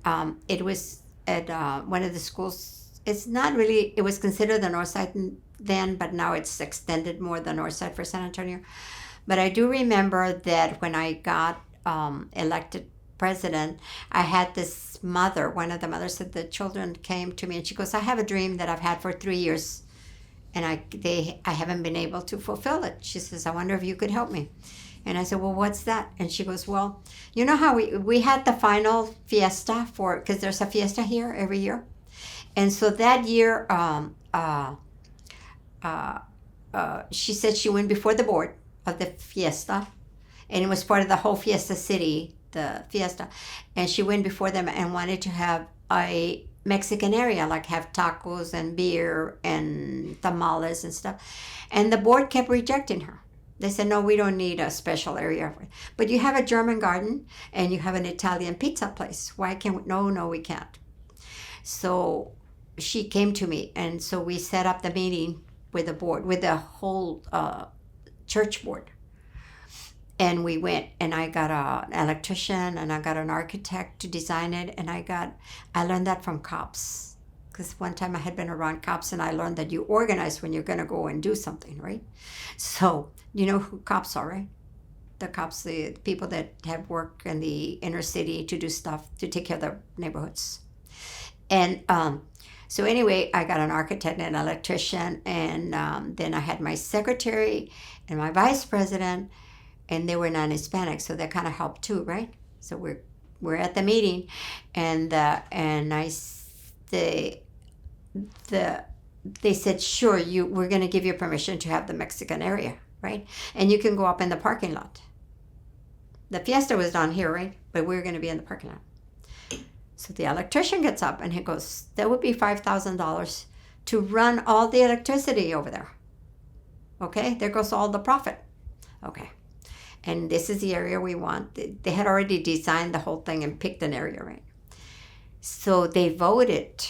Speaker 2: it was at one of the schools. It's not really, it was considered the North Side then, but now it's extended more the North Side for San Antonio. But I do remember that when I got elected president, I had this mother, one of the mothers of the children came to me and she goes, I have a dream that I've had for 3 years and I haven't been able to fulfill it. She says, I wonder if you could help me. And I said, well, what's that? And she goes, well, you know how we had the final fiesta because there's a fiesta here every year. And so that year, she said she went before the board of the fiesta, and it was part of the whole Fiesta City, the fiesta. And she went before them and wanted to have a Mexican area, like have tacos and beer and tamales and stuff. And the board kept rejecting her. They said, no, we don't need a special area. But you have a German garden and you have an Italian pizza place. Why can't we? No, we can't. So she came to me, and so we set up the meeting with the board, with the whole church board. And we went, and I got an electrician, and I got an architect to design it, and I learned that from cops. Because one time I had been around cops, and I learned that you organize when you're going to go and do something, right? So, you know who cops are, right? The cops, the people that have work in the inner city to do stuff, to take care of the neighborhoods. And so anyway, I got an architect and an electrician, and then I had my secretary and my vice president, and they were non-Hispanic, so that kind of helped too, right? So we're at the meeting, and they said, sure, we're going to give you permission to have the Mexican area, right? And you can go up in the parking lot. The fiesta was down here, right? But we were going to be in the parking lot. So the electrician gets up and he goes, that would be $5,000 to run all the electricity over there. Okay, there goes all the profit. Okay, and this is the area we want. They had already designed the whole thing and picked an area, right? So they voted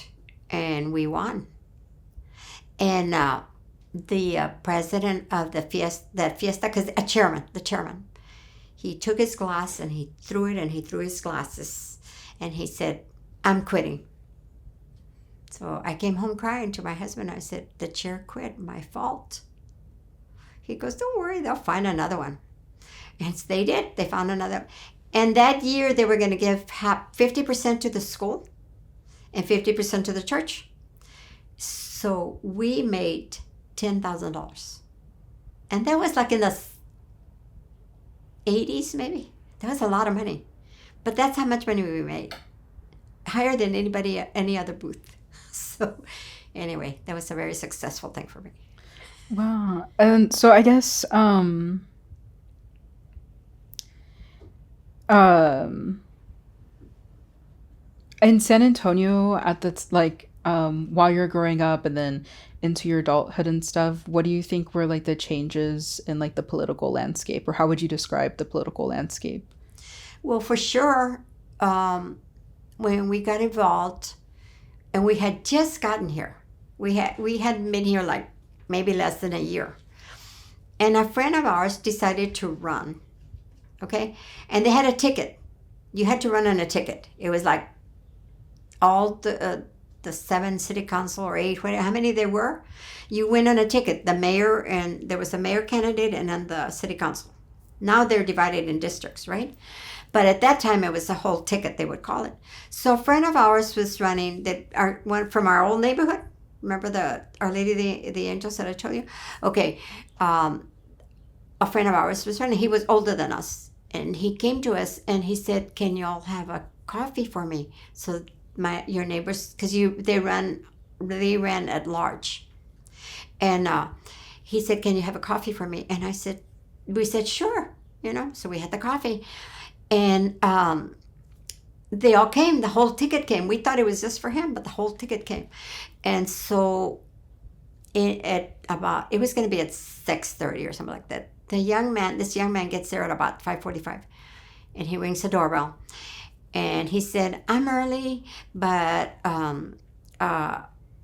Speaker 2: and we won. And the president of the fiesta, because the chairman, he took his glass and he threw it, and he threw his glasses. And he said, I'm quitting. So I came home crying to my husband. I said, the chair quit, my fault. He goes, don't worry, they'll find another one. And they did. They found another. And that year they were going to give 50% to the school and 50% to the church. So we made $10,000. And that was like in the 80s, maybe. That was a lot of money. But that's how much money we made. Higher than any other booth. So anyway, that was a very successful thing for me.
Speaker 1: Wow. And so I guess in San Antonio at the while you're growing up and then into your adulthood and stuff, what do you think were like the changes in like the political landscape, or how would you describe the political landscape?
Speaker 2: Well, for sure, when we got involved, and we had just gotten here, we hadn't been here like maybe less than a year, and a friend of ours decided to run. Okay, and they had a ticket. You had to run on a ticket. It was like all the 7 city council or 8, whatever, how many there were. You went on a ticket. The mayor, and there was a mayor candidate, and then the city council. Now they're divided in districts, right? But at that time, it was a whole ticket, they would call it. So a friend of ours was running one from our old neighborhood. Remember Our Lady the Angels that I told you? Okay. A friend of ours was running. He was older than us. And he came to us and he said, "Can y'all have a coffee for me?" So your neighbors, because they ran at large. And he said, "Can you have a coffee for me?" And we said, "Sure." So we had the coffee. And they all came. The whole ticket came. We thought it was just for him, but the whole ticket came. And so it was going to be at 6:30 or something like that. This young man gets there at about 5:45, and he rings the doorbell. And he said, "I'm early, but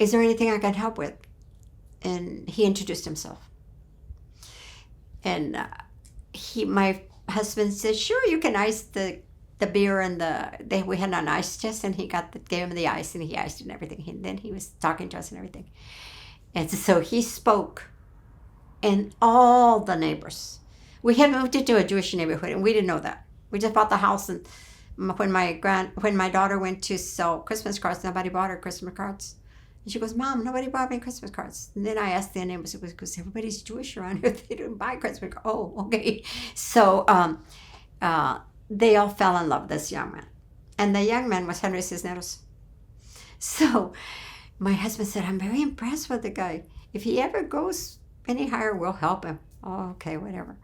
Speaker 2: is there anything I can help with?" And he introduced himself. And my husband said, "Sure, you can ice the beer and we had an ice chest, and he gave him the ice, and he iced it and everything. And then he was talking to us and everything. And so he spoke, and all the neighbors. We had moved into a Jewish neighborhood, and we didn't know that. We just bought the house, and when my daughter went to sell Christmas cards, nobody bought her Christmas cards. And she goes, "Mom, nobody bought me Christmas cards." And then I asked the neighbors, because everybody's Jewish around here, they didn't buy Christmas cards. Oh, okay. So they all fell in love with this young man. And the young man was Henry Cisneros. So my husband said, "I'm very impressed with the guy. If he ever goes any higher, we'll help him." Oh, okay, whatever.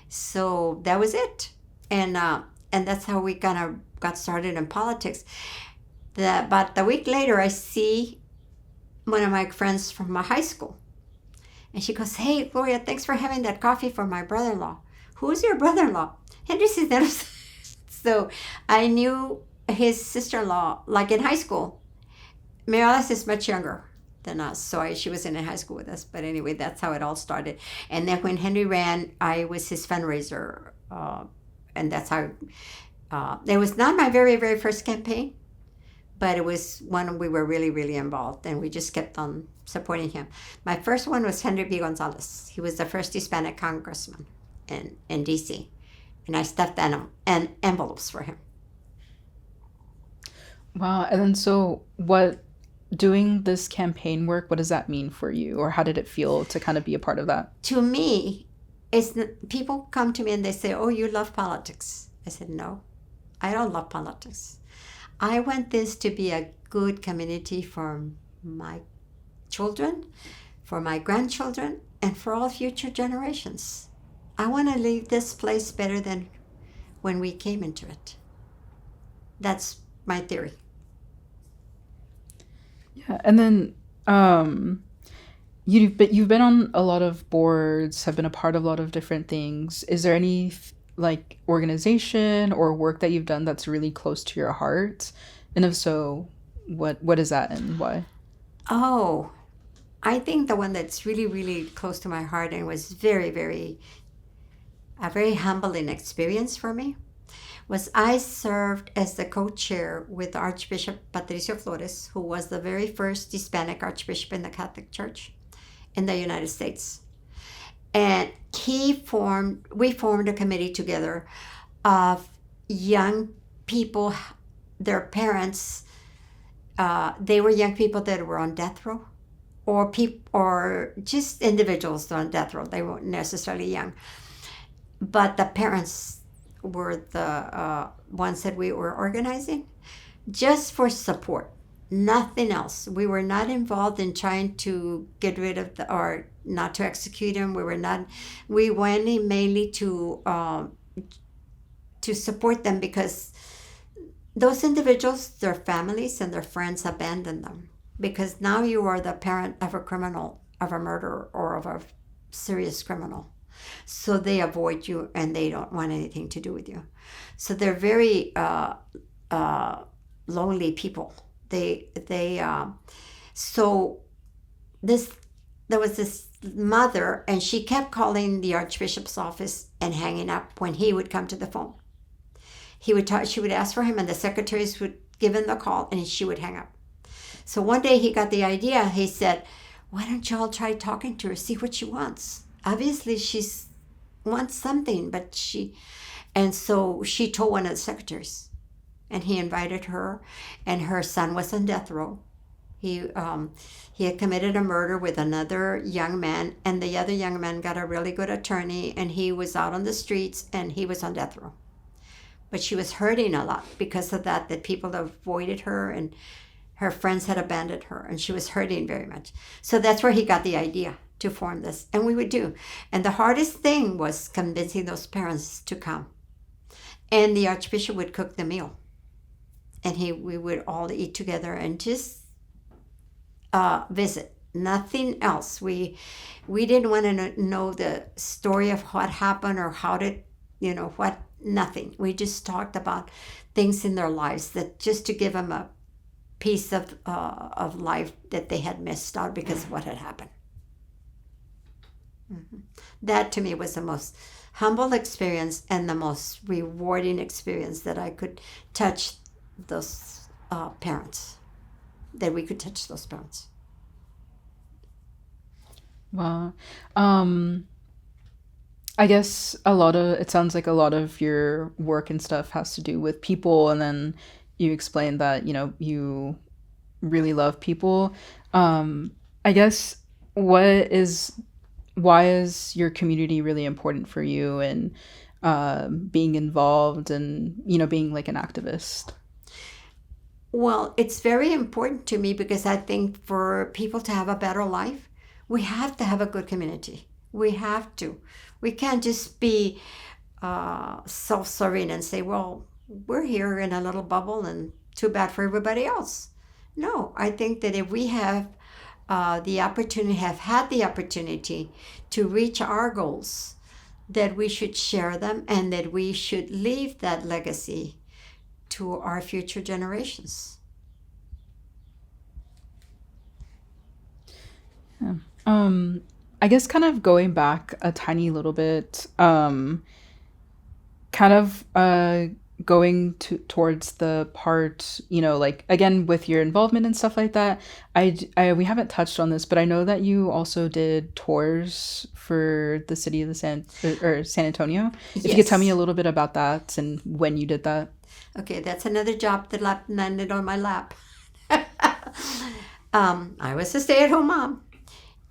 Speaker 2: So that was it. And that's how we kind of got started in politics. About a week later, I see one of my friends from my high school. And she goes, "Hey, Gloria, thanks for having that coffee for my brother-in-law." "Who's your brother-in-law?" "Henry Cisneros." So I knew his sister-in-law, like in high school. Mirales is much younger than us, so she was in high school with us. But anyway, that's how it all started. And then when Henry ran, I was his fundraiser. And that's how, it was not my very, very first campaign, but it was one we were really, really involved, and we just kept on supporting him. My first one was Henry B. Gonzalez. He was the first Hispanic congressman in D.C., and I stuffed envelopes for him.
Speaker 1: Wow. And then so doing this campaign work, what does that mean for you, or how did it feel to kind of be a part of that?
Speaker 2: To me, people come to me and they say, "Oh, you love politics." I said, "No, I don't love politics. I want this to be a good community for my children, for my grandchildren, and for all future generations. I want to leave this place better than when we came into it." That's my theory.
Speaker 1: Yeah. And then you've been on a lot of boards, have been a part of a lot of different things. Is there any like organization or work that you've done that's really close to your heart? And if so, what is that and why?
Speaker 2: Oh, I think the one that's really, really close to my heart and was very, very, a very humbling experience for me was I served as the co-chair with Archbishop Patricio Flores, who was the very first Hispanic Archbishop in the Catholic Church in the United States. And we formed a committee together of young people, their parents. They were young people that were on death row, or just individuals on death row. They weren't necessarily young, but the parents were the ones that we were organizing just for support, nothing else. We were not involved in trying to get rid of or not to execute them. We went in mainly to support them, because those individuals, their families and their friends abandoned them, because now you are the parent of a criminal, of a murderer, or of a serious criminal. So they avoid you and they don't want anything to do with you. So they're very lonely people. So there was this mother, and she kept calling the Archbishop's office and hanging up when he would come to the phone. She would ask for him, and the secretaries would give him the call, and she would hang up. So one day he got the idea. He said, "Why don't y'all try talking to her, see what she wants? Obviously she wants something, and so she told one of the secretaries, and he invited her, and her son was on death row. He had committed a murder with another young man, and the other young man got a really good attorney, and he was out on the streets, and he was on death row. But she was hurting a lot because of that people avoided her, and her friends had abandoned her, and she was hurting very much. So that's where he got the idea to form this, and we would do. And the hardest thing was convincing those parents to come. And the Archbishop would cook the meal, and we would all eat together and just visit. Nothing else. We didn't want to know the story of what happened or how did, what, nothing. We just talked about things in their lives, that just to give them a piece of life that they had missed out because of what had happened. Mm-hmm. That to me was the most humble experience and the most rewarding experience, that I could touch those parents, that we could touch those parents.
Speaker 1: Wow. I guess it sounds like a lot of your work and stuff has to do with people, and then you explained that, you really love people. I guess why is your community really important for you, and being involved and, being like an activist?
Speaker 2: Well, it's very important to me because I think for people to have a better life, we have to have a good community. We have to. We can't just be self-serving and say, well, we're here in a little bubble and too bad for everybody else. No, I think that if we have had the opportunity to reach our goals, that we should share them, and that we should leave that legacy to our future generations.
Speaker 1: Yeah. I guess kind of going back a tiny little bit, going towards the part, like, again, with your involvement and stuff like that, we haven't touched on this, but I know that you also did tours for the city of San Antonio. If you could tell me a little bit about that and when you did that.
Speaker 2: Okay, that's another job that landed on my lap. I was a stay-at-home mom,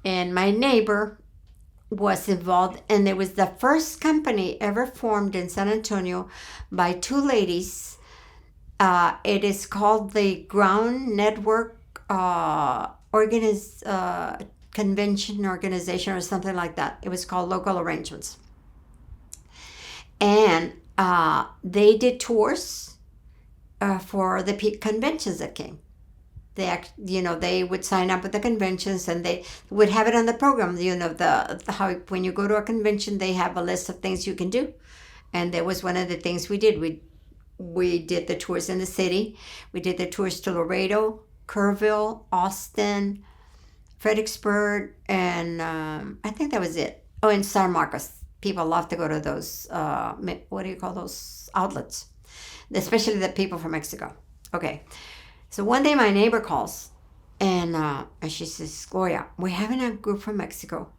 Speaker 2: and my neighbor was involved, and it was the first company ever formed in San Antonio by two ladies. It is called the Ground Network Convention Organization, or something like that. It was called Local Arrangements. And they did tours for the conventions that came. They would sign up with the conventions, and they would have it on the program. How when you go to a convention, they have a list of things you can do, and that was one of the things we did. We did the tours in the city. We did the tours to Laredo, Kerrville, Austin, Fredericksburg, and I think that was it. Oh, and San Marcos. People love to go to those. What do you call those outlets? Especially the people from Mexico. Okay. So one day my neighbor calls, and she says, "Gloria, we're having a group from Mexico,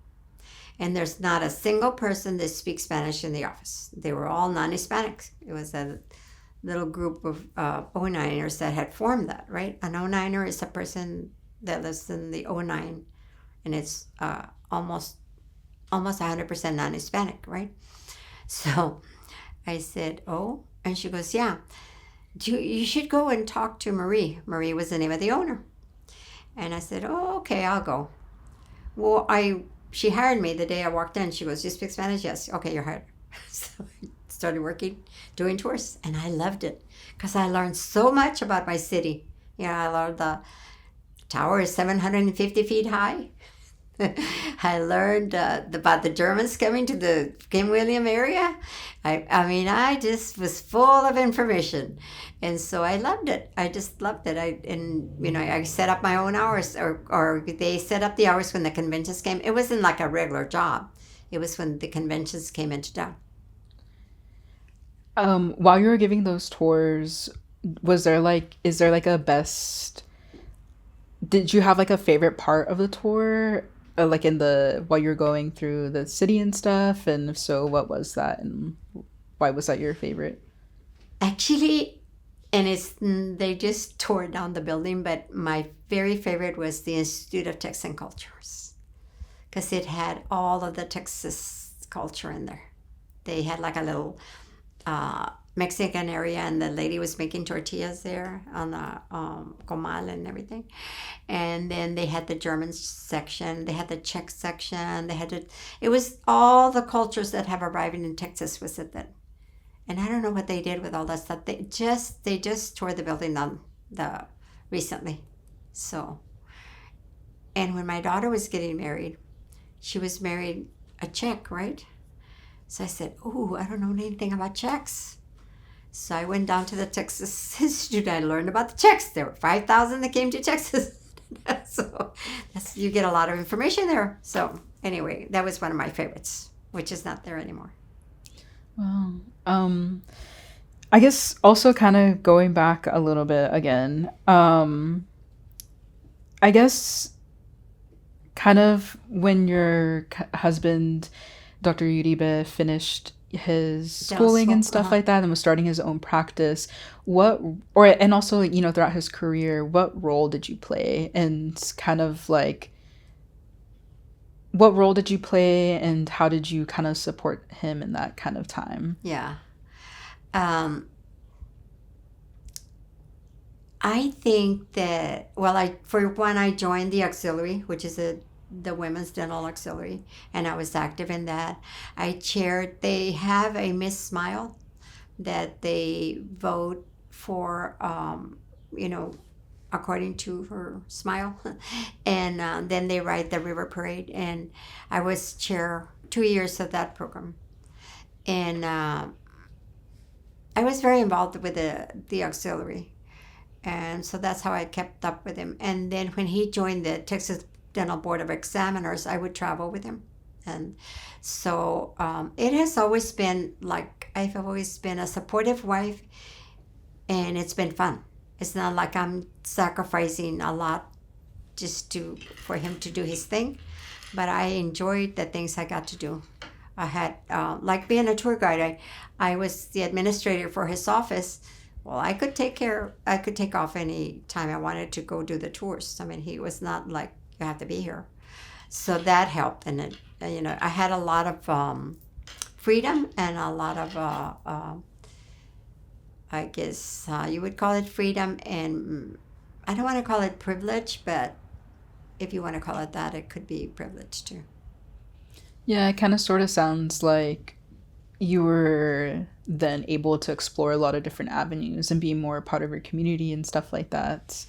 Speaker 2: And there's not a single person that speaks Spanish in the office. They were all non-Hispanics. It was a little group of O9ers that had formed that, right? An O9er is a person that lives in the O9, and it's almost 100% non-Hispanic, right? So I said, oh, and she goes, yeah, you should go and talk to Marie. Marie was the name of the owner. And I said, oh, okay, I'll go. Well, she hired me the day I walked in. She goes, you speak Spanish? Yes. Okay, you're hired. So I started working, doing tours, and I loved it because I learned so much about my city. I learned the tower is 750 feet high. I learned about the Germans coming to the King William area. I just was full of information, and so I loved it. I just loved it. I set up my own hours, or they set up the hours when the conventions came. It wasn't like a regular job. It was when the conventions came into town.
Speaker 1: While you were giving those tours, is there like a best? Did you have like a favorite part of the tour? Like while you're going through the city and stuff, and if so, what was that, and why was that your favorite?
Speaker 2: Actually, and they just tore down the building, but my very favorite was the Institute of Texan Cultures, because it had all of the Texas culture in there. They had like a little Mexican area, and the lady was making tortillas there on the comal and everything. And then they had the German section, they had the Czech section, it was all the cultures that have arrived in Texas was at that. And I don't know what they did with all that stuff. They just tore the building down recently. So, and when my daughter was getting married, she was married a Czech, right? So I said, oh, I don't know anything about Czechs. So I went down to the Texas Institute. I learned about the Czechs. There were 5,000 that came to Texas. So you get a lot of information there. So anyway, that was one of my favorites, which is not there anymore.
Speaker 1: Well, I guess also kind of going back a little bit again, I guess kind of when your husband, Dr. Uribe, finished his schooling and stuff like that and was starting his own practice, and also, throughout his career, what role did you play, and kind of like what role did you play, and how did you kind of support him in that kind of time?
Speaker 2: Yeah. I think that, for one, I joined the auxiliary, which is the Women's Dental Auxiliary, and I was active in that. They have a Miss Smile that they vote for, according to her smile. And then they ride the river parade, and I was chair 2 years of that program. And I was very involved with the auxiliary. And so that's how I kept up with him. And then when he joined the Texas Dental Board of Examiners, I would travel with him. And so it has always been like, I've always been a supportive wife, and it's been fun. It's not like I'm sacrificing a lot just for him to do his thing, but I enjoyed the things I got to do. I had, like being a tour guide, I was the administrator for his office. Well, I could take off any time I wanted to go do the tours. I mean, he was not like, you have to be here. So that helped. And, I had a lot of freedom and a lot of, I guess you would call it freedom. And I don't want to call it privilege, but if you want to call it that, it could be privilege too.
Speaker 1: Yeah, it kind of sort of sounds like you were then able to explore a lot of different avenues and be more a part of your community and stuff like that.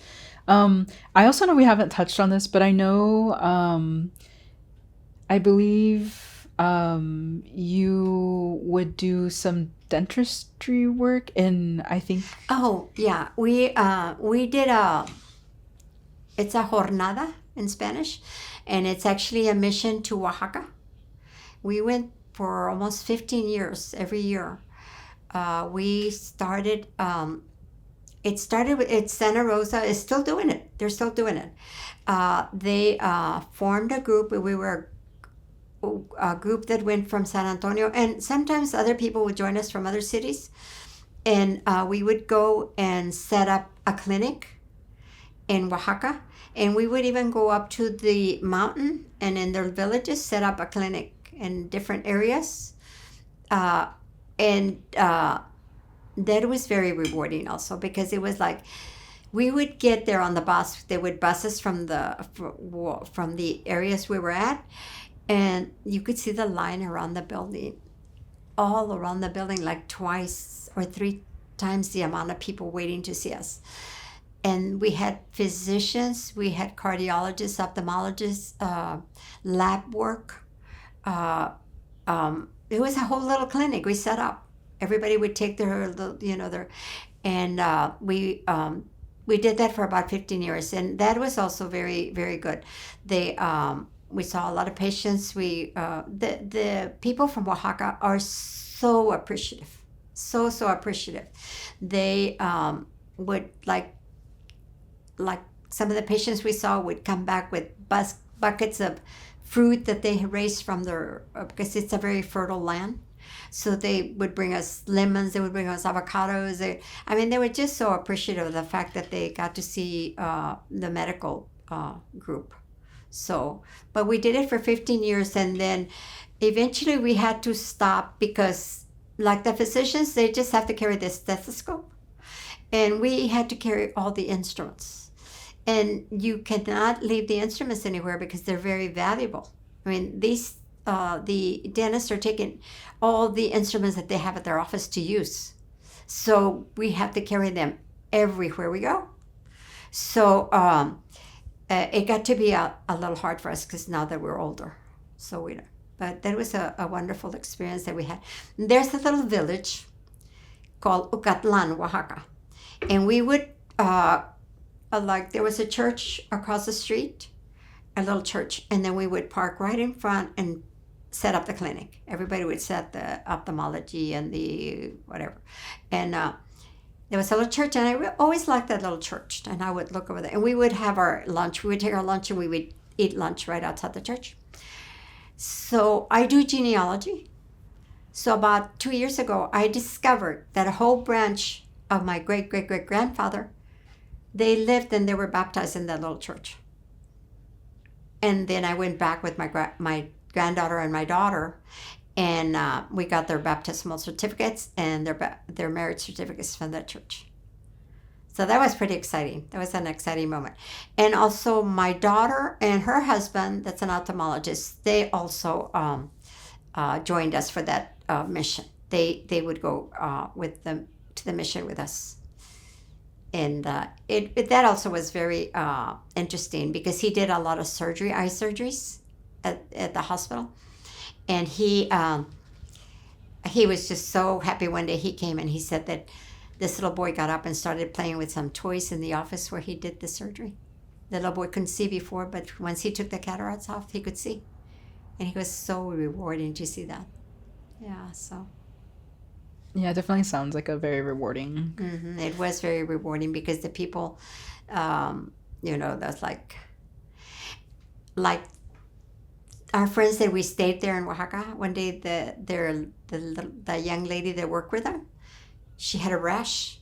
Speaker 1: I also know we haven't touched on this, but I know, I believe you would do some dentistry work, and I think.
Speaker 2: Oh yeah, we did it's a jornada in Spanish, and it's actually a mission to Oaxaca. We went for almost 15 years every year. We started. It started with Santa Rosa is still doing it. They're still doing it. They formed a group. We were a group that went from San Antonio, and sometimes other people would join us from other cities, and we would go and set up a clinic in Oaxaca, and we would even go up to the mountain and in their villages set up a clinic in different areas, and that was very rewarding also, because it was like we would get there on the bus. They would bus us from the areas we were at, and you could see the line around the building, all around the building, like twice or three times the amount of people waiting to see us. And we had physicians, we had cardiologists, ophthalmologists, lab work. It was a whole little clinic we set up. Everybody would take and we did that for about 15 years, and that was also very, very good. We saw a lot of patients. The people from Oaxaca are so appreciative, so appreciative. They would like some of the patients we saw would come back with buckets of fruit that they had raised from their, because it's a very fertile land. So they would bring us lemons, they would bring us avocados. They were just so appreciative of the fact that they got to see the medical group. So, but we did it for 15 years, and then eventually we had to stop because, like the physicians, they just have to carry the stethoscope, and we had to carry all the instruments. And you cannot leave the instruments anywhere because they're very valuable. The dentists are taking all the instruments that they have at their office to use. So we have to carry them everywhere we go. So it got to be a little hard for us because now that we're older. But that was a wonderful experience that we had. There's a little village called Ucatlan, Oaxaca. And we would, there was a church across the street, a little church, and then we would park right in front and set up the clinic. Everybody would set the ophthalmology and the whatever. And there was a little church, and I always liked that little church. And I would look over there, and we would have our lunch. We would take our lunch, and we would eat lunch right outside the church. So I do genealogy. So about 2 years ago, I discovered that a whole branch of my great-great-great-grandfather, they lived and they were baptized in that little church. And then I went back with my granddaughter and my daughter, and we got their baptismal certificates and their marriage certificates from that church. So that was pretty exciting. That was an exciting moment. And also my daughter and her husband, that's an ophthalmologist, they also joined us for that mission. They would go with them to the mission with us. And that also was very interesting because he did a lot of eye surgeries at the hospital. And he was just so happy one day he came and he said that this little boy got up and started playing with some toys in the office where he did the surgery. The little boy couldn't see before, but once he took the cataracts off, he could see. And he was so rewarding to see that. Yeah, so.
Speaker 1: Yeah, it definitely sounds like a very rewarding.
Speaker 2: Mm-hmm. It was very rewarding because the people, that's like our friends that we stayed there in Oaxaca. One day, the young lady that worked with them, she had a rash,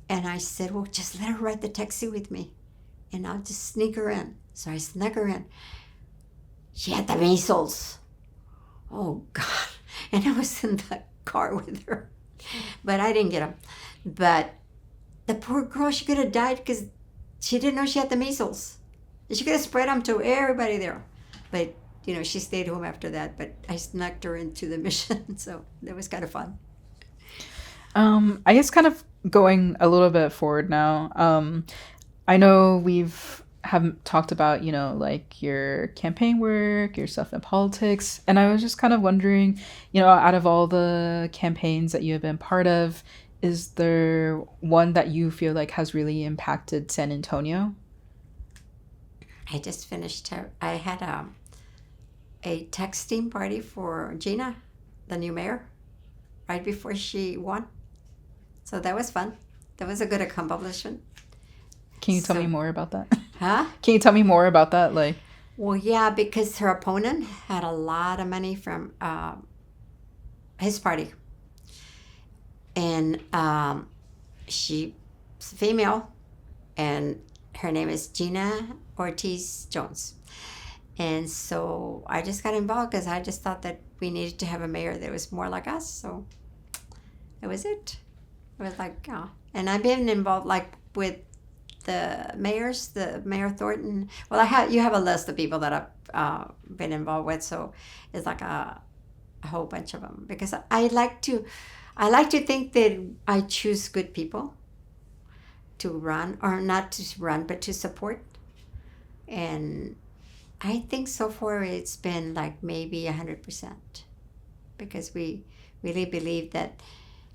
Speaker 2: and I said, "Well, just let her ride the taxi with me, and I'll just sneak her in." So I snuck her in. She had the measles. Oh God! And I was in the car with her, but I didn't get them. But the poor girl, she could have died because she didn't know she had the measles. She could have spread them to everybody there. But, she stayed home after that. But I snuck her into the mission, so that was kind of fun.
Speaker 1: I guess kind of going a little bit forward now. I know have talked about, like your campaign work, your stuff in politics. And I was just kind of wondering, out of all the campaigns that you have been part of, is there one that you feel like has really impacted San Antonio?
Speaker 2: I just finished, I had a texting party for Gina, the new mayor, right before she won. So that was fun. That was a good accomplishment.
Speaker 1: Can you tell me more about that?
Speaker 2: Huh?
Speaker 1: Can you tell me more about that?
Speaker 2: Well, yeah, because her opponent had a lot of money from his party, and she's female, and her name is Gina Ortiz Jones. And so I just got involved because I just thought that we needed to have a mayor that was more like us. So that was it. It was like, and I've been involved like with the mayors, the Mayor Thornton. Well, you have a list of people that I've been involved with, so it's like a whole bunch of them because I like to think that I choose good people to run, or not to run, but to support. And I think so far it's been like maybe 100% because we really believe that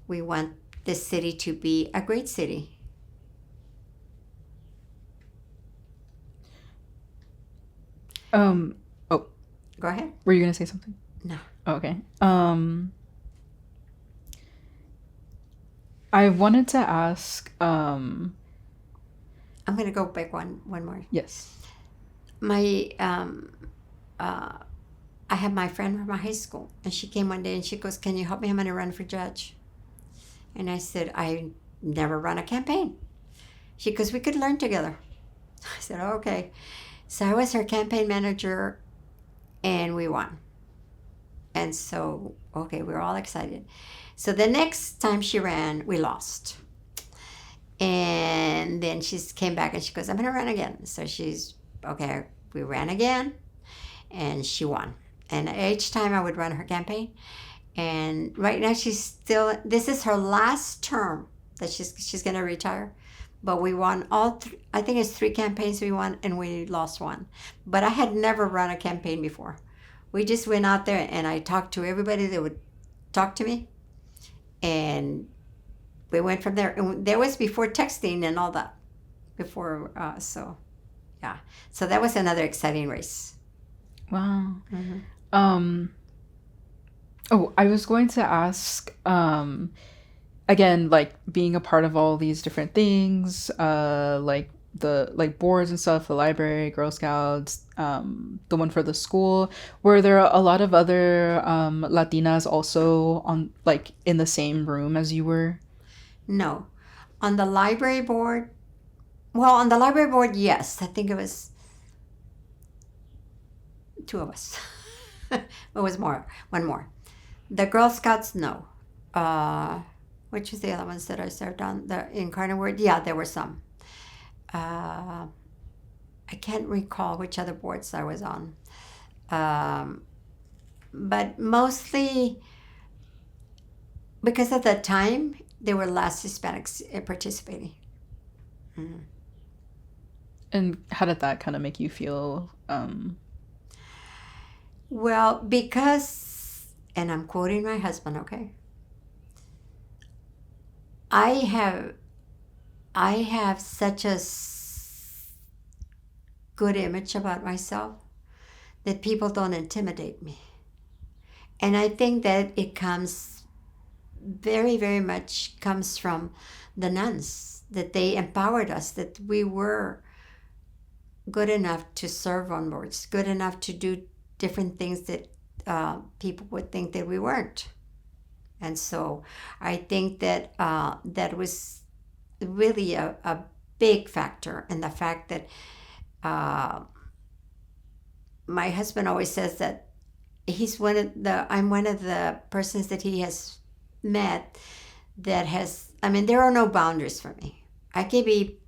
Speaker 2: we want this city to be a great city.
Speaker 1: Oh,
Speaker 2: Go ahead.
Speaker 1: were you gonna say something?
Speaker 2: No.
Speaker 1: Okay. I wanted to ask.
Speaker 2: I'm gonna go back one more.
Speaker 1: Yes.
Speaker 2: My I have my friend from my high school, and she came one day and she goes, "Can you help me? I'm gonna run for judge." And I said, "I never run a campaign." She goes, "We could learn together." I said, "Okay." So I was her campaign manager, and we won. And so, okay, we were all excited. So the next time she ran, we lost. And then she came back and she goes, "I'm going to run again." So she's, okay, we ran again, and she won. And each time I would run her campaign. And right now this is her last term that she's going to retire. But we won I think it's 3 campaigns we won, and we lost 1. But I had never run a campaign before. We just went out there, and I talked to everybody that would talk to me. And we went from there. And that was before texting and all that. So, yeah. So that was another exciting race.
Speaker 1: Wow.
Speaker 2: Mm-hmm.
Speaker 1: Oh, I was going to ask, again, like being a part of all these different things, like the boards and stuff, the library, Girl Scouts, the one for the school. Were there a lot of other Latinas also on like in the same room as you were?
Speaker 2: No. On the library board, yes. I think it was 2 of us. It was one more. The Girl Scouts, no. Which was the other ones that I served on? The Incarnate Word? Yeah, there were some. I can't recall which other boards I was on. But mostly because at the time, there were less Hispanics participating. Mm.
Speaker 1: And how did that kind of make you feel?
Speaker 2: Well, because, and I'm quoting my husband, okay? I have such a good image about myself that people don't intimidate me. And I think that it comes very, very much comes from the nuns, that they empowered us, that we were good enough to serve on boards, good enough to do different things that people would think that we weren't. And so I think that that was really a big factor, and the fact that my husband always says that I'm one of the persons that he has met that has, I mean, there are no boundaries for me. I could be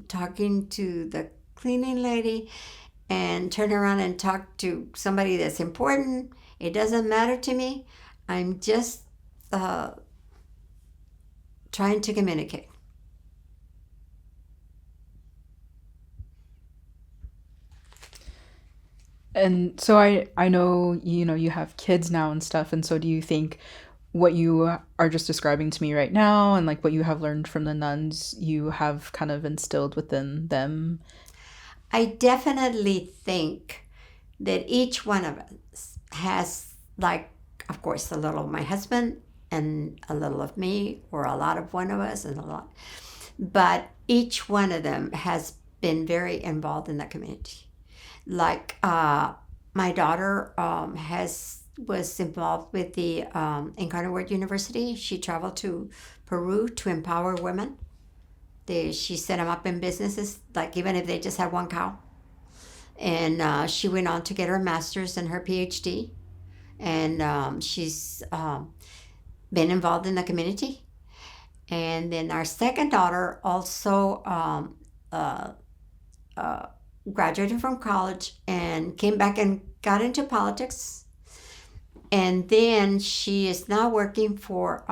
Speaker 2: talking to the cleaning lady and turn around and talk to somebody that's important. It doesn't matter to me. I'm just trying to communicate.
Speaker 1: And so I know you have kids now and stuff, and so do you think what you are just describing to me right now and like what you have learned from the nuns you have kind of instilled within them?
Speaker 2: I definitely think that each one of us has, like, of course, a little of my husband and a little of me, or a lot of one of us and a lot. But each one of them has been very involved in the community. like my daughter was involved with the Incarnate Word University. She traveled to Peru to empower women. She set them up in businesses, like even if they just had one cow. And she went on to get her master's and her PhD. And she's been involved in the community. And then our second daughter also graduated from college and came back and got into politics. And then she is now working for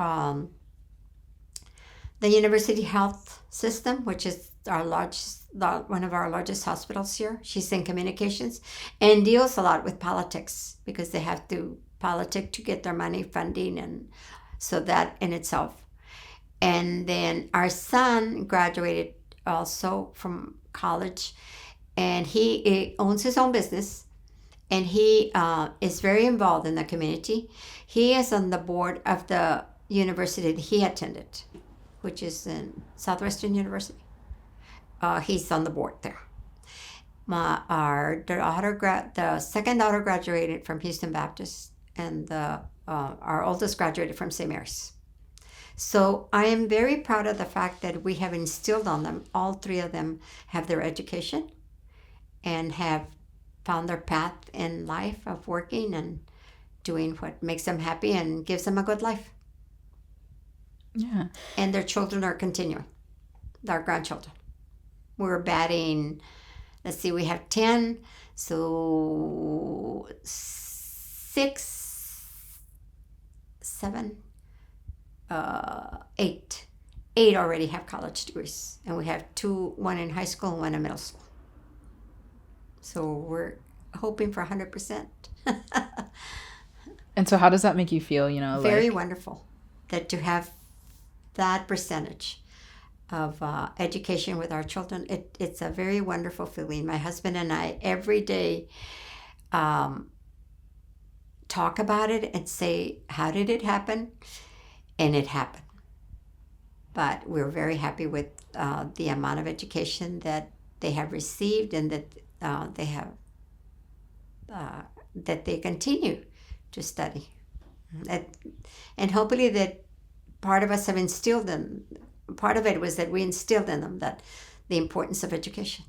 Speaker 2: the University Health System, which is one of our largest hospitals here. She's in communications and deals a lot with politics because they have to politic to get their money, funding, and so that in itself. And then our son graduated also from college, and he owns his own business, and he is very involved in the community. He is on the board of the university that he attended, which is in Southwestern University. He's on the board there. The second daughter graduated from Houston Baptist, and our oldest graduated from St. Mary's. So I am very proud of the fact that we have instilled on them. All three of them have their education and have found their path in life of working and doing what makes them happy and gives them a good life.
Speaker 1: Yeah.
Speaker 2: And their children are continuing, our grandchildren. We're batting, let's see, we have 10, so 6, 7, 8. 8 already have college degrees, and we have 2, one in high school and one in middle school. So we're hoping for 100%.
Speaker 1: And so how does that make you feel,
Speaker 2: Very wonderful that to have that percentage of education with our children. It's a very wonderful feeling. My husband and I every day talk about it and say, how did it happen? And it happened. But we're very happy with the amount of education that they have received, and that they have that they continue to study. And hopefully that part of us have instilled in. Part of it was that we instilled in them that the importance of education.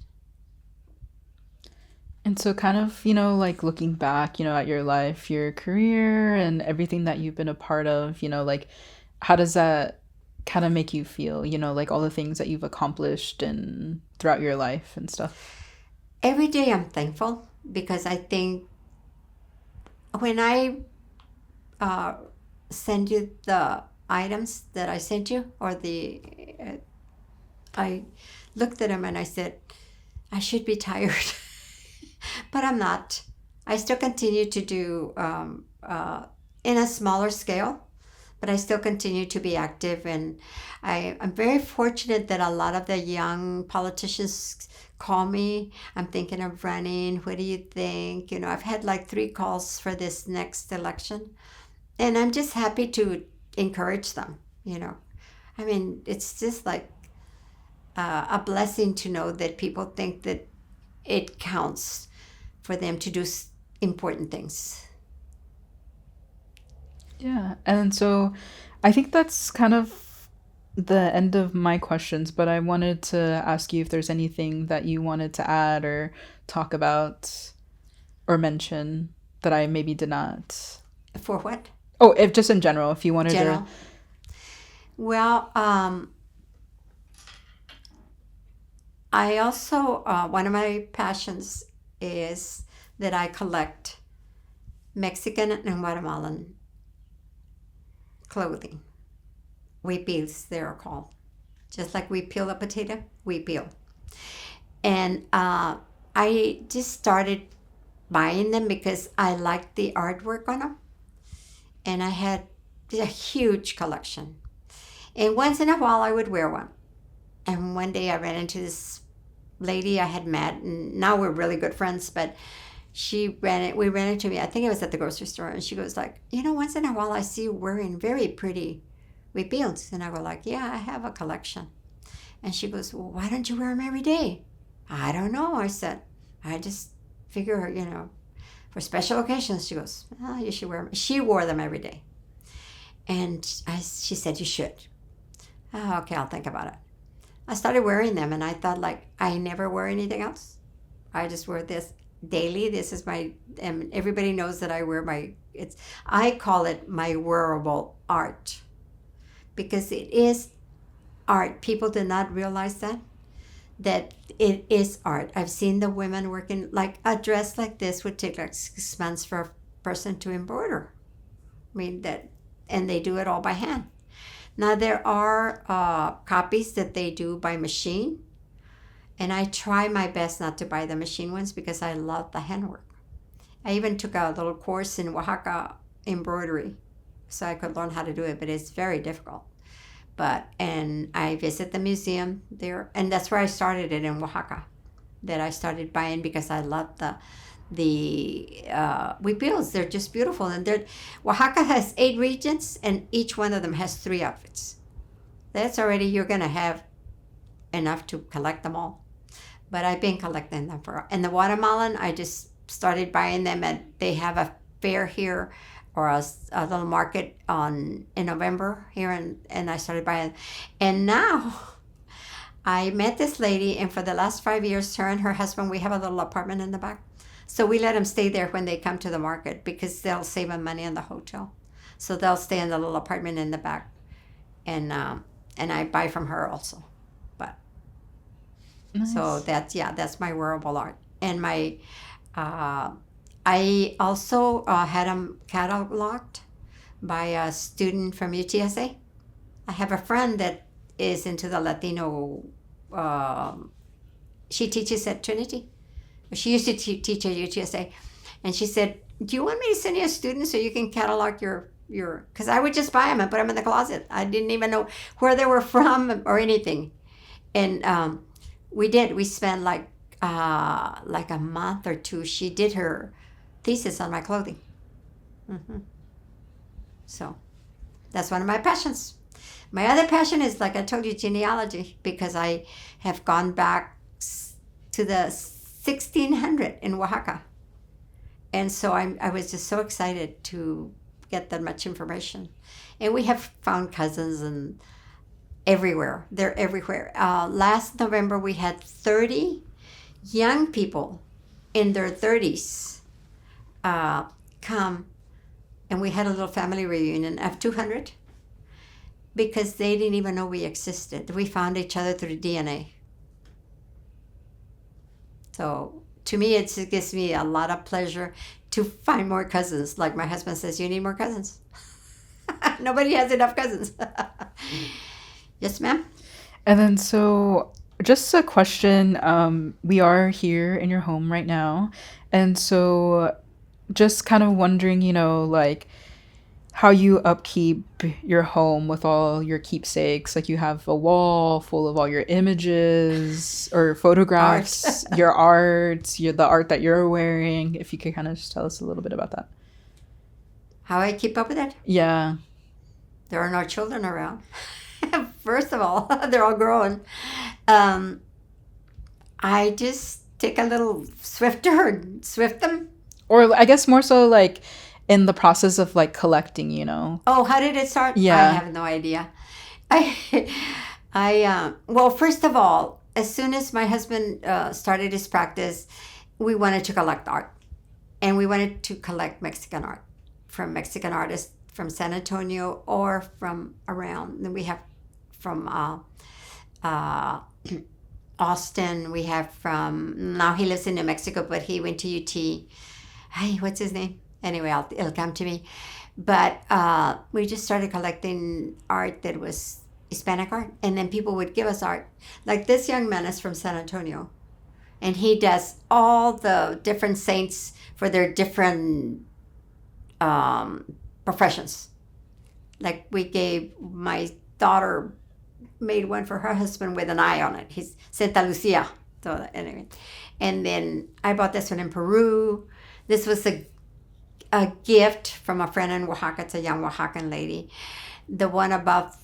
Speaker 1: And so kind of, like looking back, at your life, your career and everything that you've been a part of, like how does that kind of make you feel, like all the things that you've accomplished and throughout your life and stuff?
Speaker 2: Every day I'm thankful, because I think when I send you the items that I sent you, or I looked at them and I said, I should be tired, but I'm not. I still continue to do in a smaller scale, but I still continue to be active, and I'm very fortunate that a lot of the young politicians call me. I'm thinking of running. What do you think? I've had like 3 calls for this next election, and I'm just happy to encourage them. I mean, it's just like a blessing to know that people think that it counts for them to do important things.
Speaker 1: Yeah. And so I think that's kind of the end of my questions, but I wanted to ask you if there's anything that you wanted to add or talk about or mention that I maybe did not.
Speaker 2: For what?
Speaker 1: Oh, if just in general, if you wanted
Speaker 2: to. Well, I also, one of my passions is that I collect Mexican and Guatemalan clothing. Huipiles, they are called. Just like we peel a potato, we peel. And I just started buying them because I liked the artwork on them. And I had a huge collection. And once in a while I would wear one. And one day I ran into this lady I had met, and now we're really good friends, but we ran into me, I think it was at the grocery store, and she goes like, once in a while I see you wearing very pretty huipiles. And I go like, yeah, I have a collection. And she goes, well, why don't you wear them every day? I don't know, I said. I just figure, for special occasions. She goes, oh, you should wear them. She wore them every day. And she said, you should. Oh, okay, I'll think about it. I started wearing them, and I thought, like, I never wear anything else. I just wear this daily. This is my, and everybody knows that I wear I call it my wearable art, because it is art. People do not realize that it is art. I've seen the women working, like a dress like this would take like 6 months for a person to embroider. I mean, and they do it all by hand. Now, there are copies that they do by machine, and I try my best not to buy the machine ones because I love the handwork. I even took a little course in Oaxaca embroidery so I could learn how to do it, but it's very difficult. And I visit the museum there, and that's where I started it, in Oaxaca, that I started buying because I love the Huipiles. They're just beautiful. And Oaxaca has 8 regions, and each one of them has 3 outfits. That's already, you're going to have enough to collect them all. But I've been collecting them and the Guatemalan, I just started buying them, and they have a fair here, or a little market in November here, and I started buying. And now I met this lady, and for the last 5 years, her and her husband, we have a little apartment in the back. So we let them stay there when they come to the market, because they'll save them money in the hotel. So they'll stay in the little apartment in the back, and I buy from her also. But nice. So that's my wearable art. And I also had them cataloged by a student from UTSA. I have a friend that is into the Latino. She teaches at Trinity. She used to teach at UTSA, and she said, do you want me to send you a student so you can catalog your because I would just buy them and put them in the closet. I didn't even know where they were from or anything. And we spent like a month or 2. She did her thesis on my clothing. So that's one of my passions. My other passion is, like I told you, genealogy, because I have gone back to the 1600 in Oaxaca. And so I was just so excited to get that much information. And we have found cousins and everywhere. They're everywhere. Last November, we had 30 young people in their 30s come, and we had a little family reunion of 200, because they didn't even know we existed. We found each other through DNA. So to me, it gives me a lot of pleasure to find more cousins. Like my husband says, you need more cousins. Nobody has enough cousins. Yes, ma'am?
Speaker 1: And then, so just a question. We are here in your home right now. And so just kind of wondering, like, how you upkeep your home with all your keepsakes. Like, you have a wall full of all your images or photographs, your art, the art that you're wearing. If you could kind of just tell us a little bit about that.
Speaker 2: How I keep up with it?
Speaker 1: Yeah.
Speaker 2: There are no children around. First of all, they're all grown. I just take a little swifter and swift them. Or
Speaker 1: I guess more so like in the process of like collecting,
Speaker 2: Oh, how did it start?
Speaker 1: Yeah.
Speaker 2: I have no idea. Well, first of all, as soon as my husband started his practice, we wanted to collect art. And we wanted to collect Mexican art from Mexican artists from San Antonio or from around. And we have from Austin. We have from, now he lives in New Mexico, but he went to UT. Hey, what's his name? Anyway, it'll come to me. But we just started collecting art that was Hispanic art. And then people would give us art. Like this young man is from San Antonio. And he does all the different saints for their different professions. Like my daughter made one for her husband with an eye on it. He's Santa Lucia. So anyway. And then I bought this one in Peru. This was a gift from a friend in Oaxaca. It's a young Oaxacan lady. The one above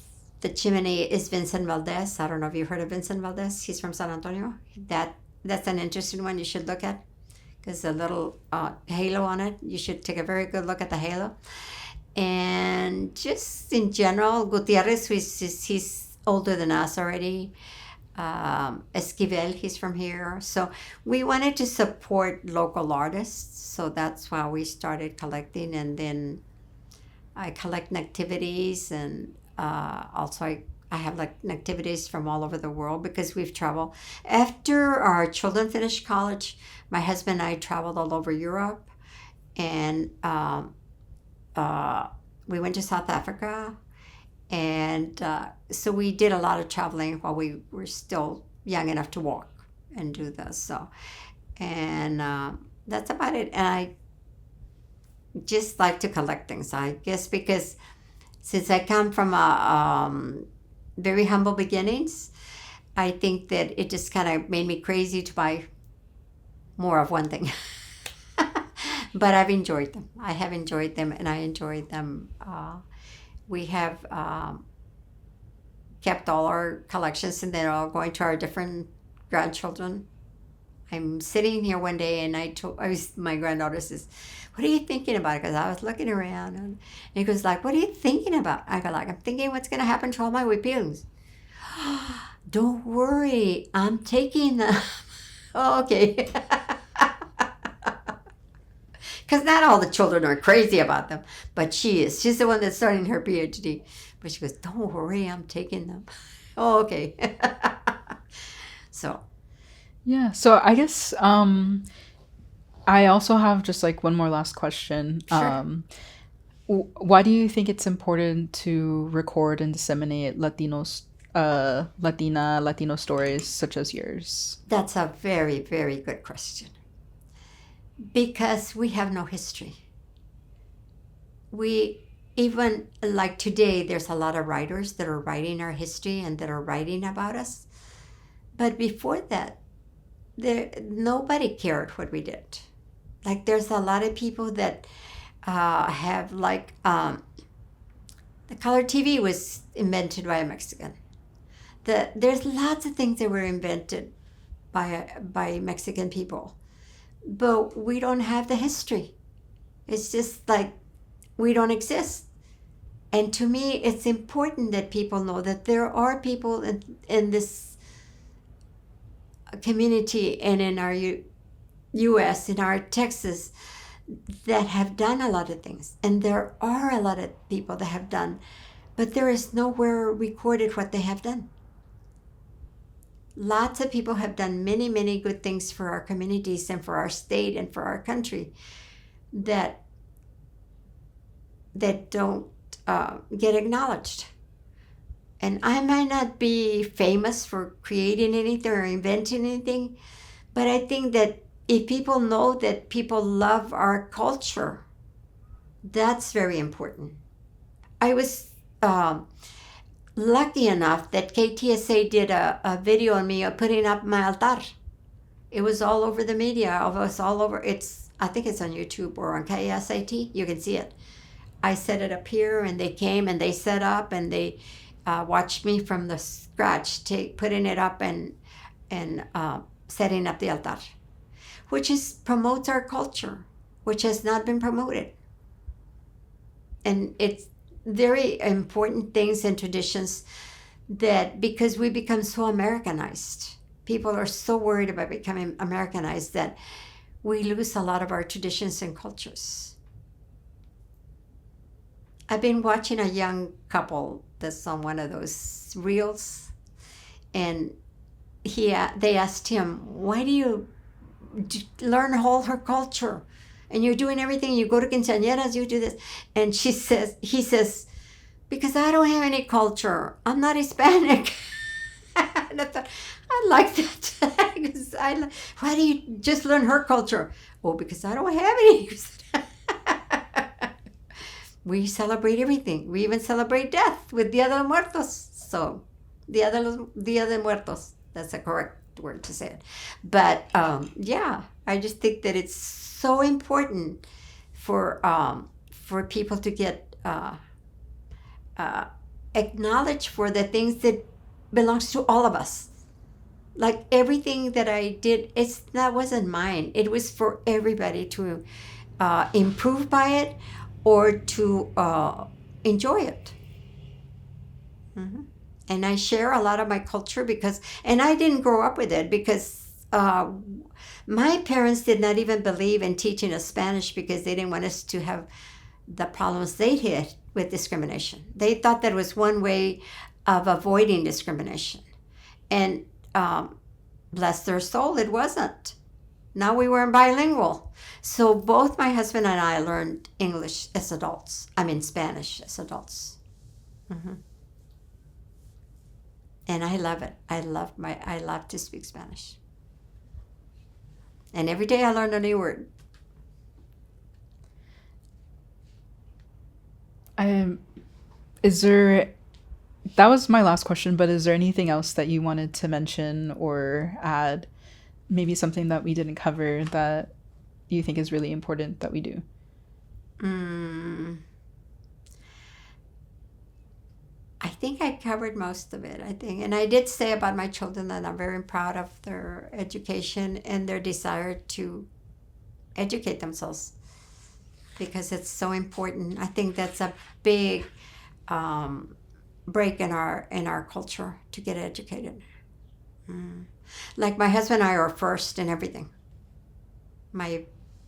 Speaker 2: the chimney is Vincent Valdez. I don't know if you've heard of Vincent Valdez. He's from San Antonio. That's an interesting one you should look at, There's a little halo on it. You should take a very good look at the halo. And just in general, Gutierrez, he's older than us already. Esquivel, he's from here. So we wanted to support local artists. So that's why we started collecting. And then I collect nativities, and also I have like nativities from all over the world because we've traveled. After our children finished college, my husband and I traveled all over Europe, and we went to South Africa, and so we did a lot of traveling while we were still young enough to walk and do this. So, and that's about it. And I just like to collect things, I guess, because since I come from a very humble beginnings, I think that it just kind of made me crazy to buy more of one thing. But I've enjoyed them. I have enjoyed them, and I enjoyed them. We have kept all our collections, and they're all going to our different grandchildren. I'm sitting here one day, and my granddaughter says, "What are you thinking about?" Because I was looking around, and he goes like, "What are you thinking about?" I go like, "I'm thinking what's going to happen to all my Huipiles." "Don't worry, I'm taking them." Oh, okay. Because not all the children are crazy about them, but she is. She's the one that's starting her PhD. But she goes, "Don't worry, I'm taking them." Oh, okay. So.
Speaker 1: Yeah. So I guess I also have just like one more last question.
Speaker 2: Sure.
Speaker 1: Why do you think it's important to record and disseminate Latino stories such as yours?
Speaker 2: That's a very, very good question. Because we have no history. Even like today, there's a lot of writers that are writing our history and that are writing about us. But before that, nobody cared what we did. Like there's a lot of people that have like the color TV was invented by a Mexican. There's lots of things that were invented by Mexican people, but we don't have the history. It's just like we don't exist. And to me, it's important that people know that there are people in this community and in our U.S., in our Texas, that have done a lot of things. And there are a lot of people that have done, but there is nowhere recorded what they have done. Lots of people have done many, many good things for our communities and for our state and for our country that don't get acknowledged. And I might not be famous for creating anything or inventing anything, but I think that if people know that people love our culture, that's very important. I was lucky enough that KTSA did a video on me of putting up my altar. It was all over the media. It was all over. I think it's on YouTube or on KSAT. You can see it. I set it up here, and they came and they set up, and they watched me from the scratch, putting it up and setting up the altar, which promotes our culture, which has not been promoted. And it's very important things and traditions that, because we become so Americanized, people are so worried about becoming Americanized that we lose a lot of our traditions and cultures. I've been watching a young couple that's on one of those reels, and they asked him, "Why do you learn all her culture? And you're doing everything. You go to quinceañeras, you do this." And he says, "Because I don't have any culture. I'm not Hispanic." And I thought, I like that. Because why do you just learn her culture? "Oh, because I don't have any." We celebrate everything. We even celebrate death with Dia de los Muertos. So, Dia de Muertos. That's the correct word to say it. But yeah, I just think that it's so important for people to get acknowledged for the things that belongs to all of us. Like everything that I did, that wasn't mine. It was for everybody to improve by it or to enjoy it. Hmm. And I share a lot of my culture and I didn't grow up with it because my parents did not even believe in teaching us Spanish because they didn't want us to have the problems they had with discrimination. They thought that was one way of avoiding discrimination. And bless their soul, it wasn't. Now we weren't bilingual. So both my husband and I learned English as adults. I mean, Spanish as adults. Hmm. And I love it. I love to speak Spanish. And every day I learn a new word.
Speaker 1: Is there, that was my last question, but is there anything else that you wanted to mention or add? Maybe something that we didn't cover that you think is really important that we do?
Speaker 2: I think I covered most of it, I think. And I did say about my children that I'm very proud of their education and their desire to educate themselves because it's so important. I think that's a big break in our culture to get educated. Like my husband and I are first in everything. My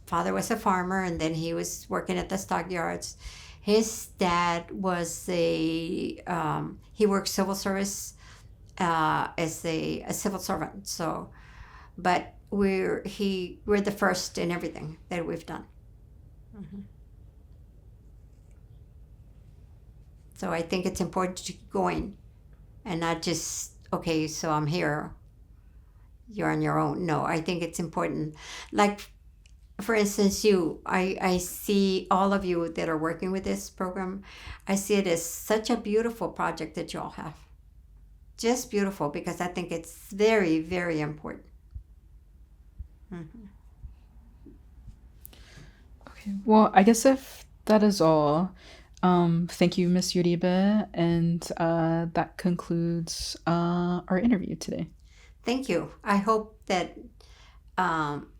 Speaker 2: father was a farmer and then he was working at the stockyards. His dad was he worked civil service as a civil servant. So, but we're the first in everything that we've done. Mm-hmm. So I think it's important to keep going and not just, okay, so I'm here, you're on your own. No, I think it's important. Like, for instance, I see all of you that are working with this program, I see it as such a beautiful project that you all have. Just beautiful because I think it's very, very important. Mm-hmm.
Speaker 1: Okay, well, I guess if that is all, thank you, Miss Uribe, and that concludes our interview today.
Speaker 2: Thank you. I hope that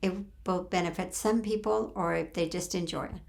Speaker 2: it will benefit some people or if they just enjoy it.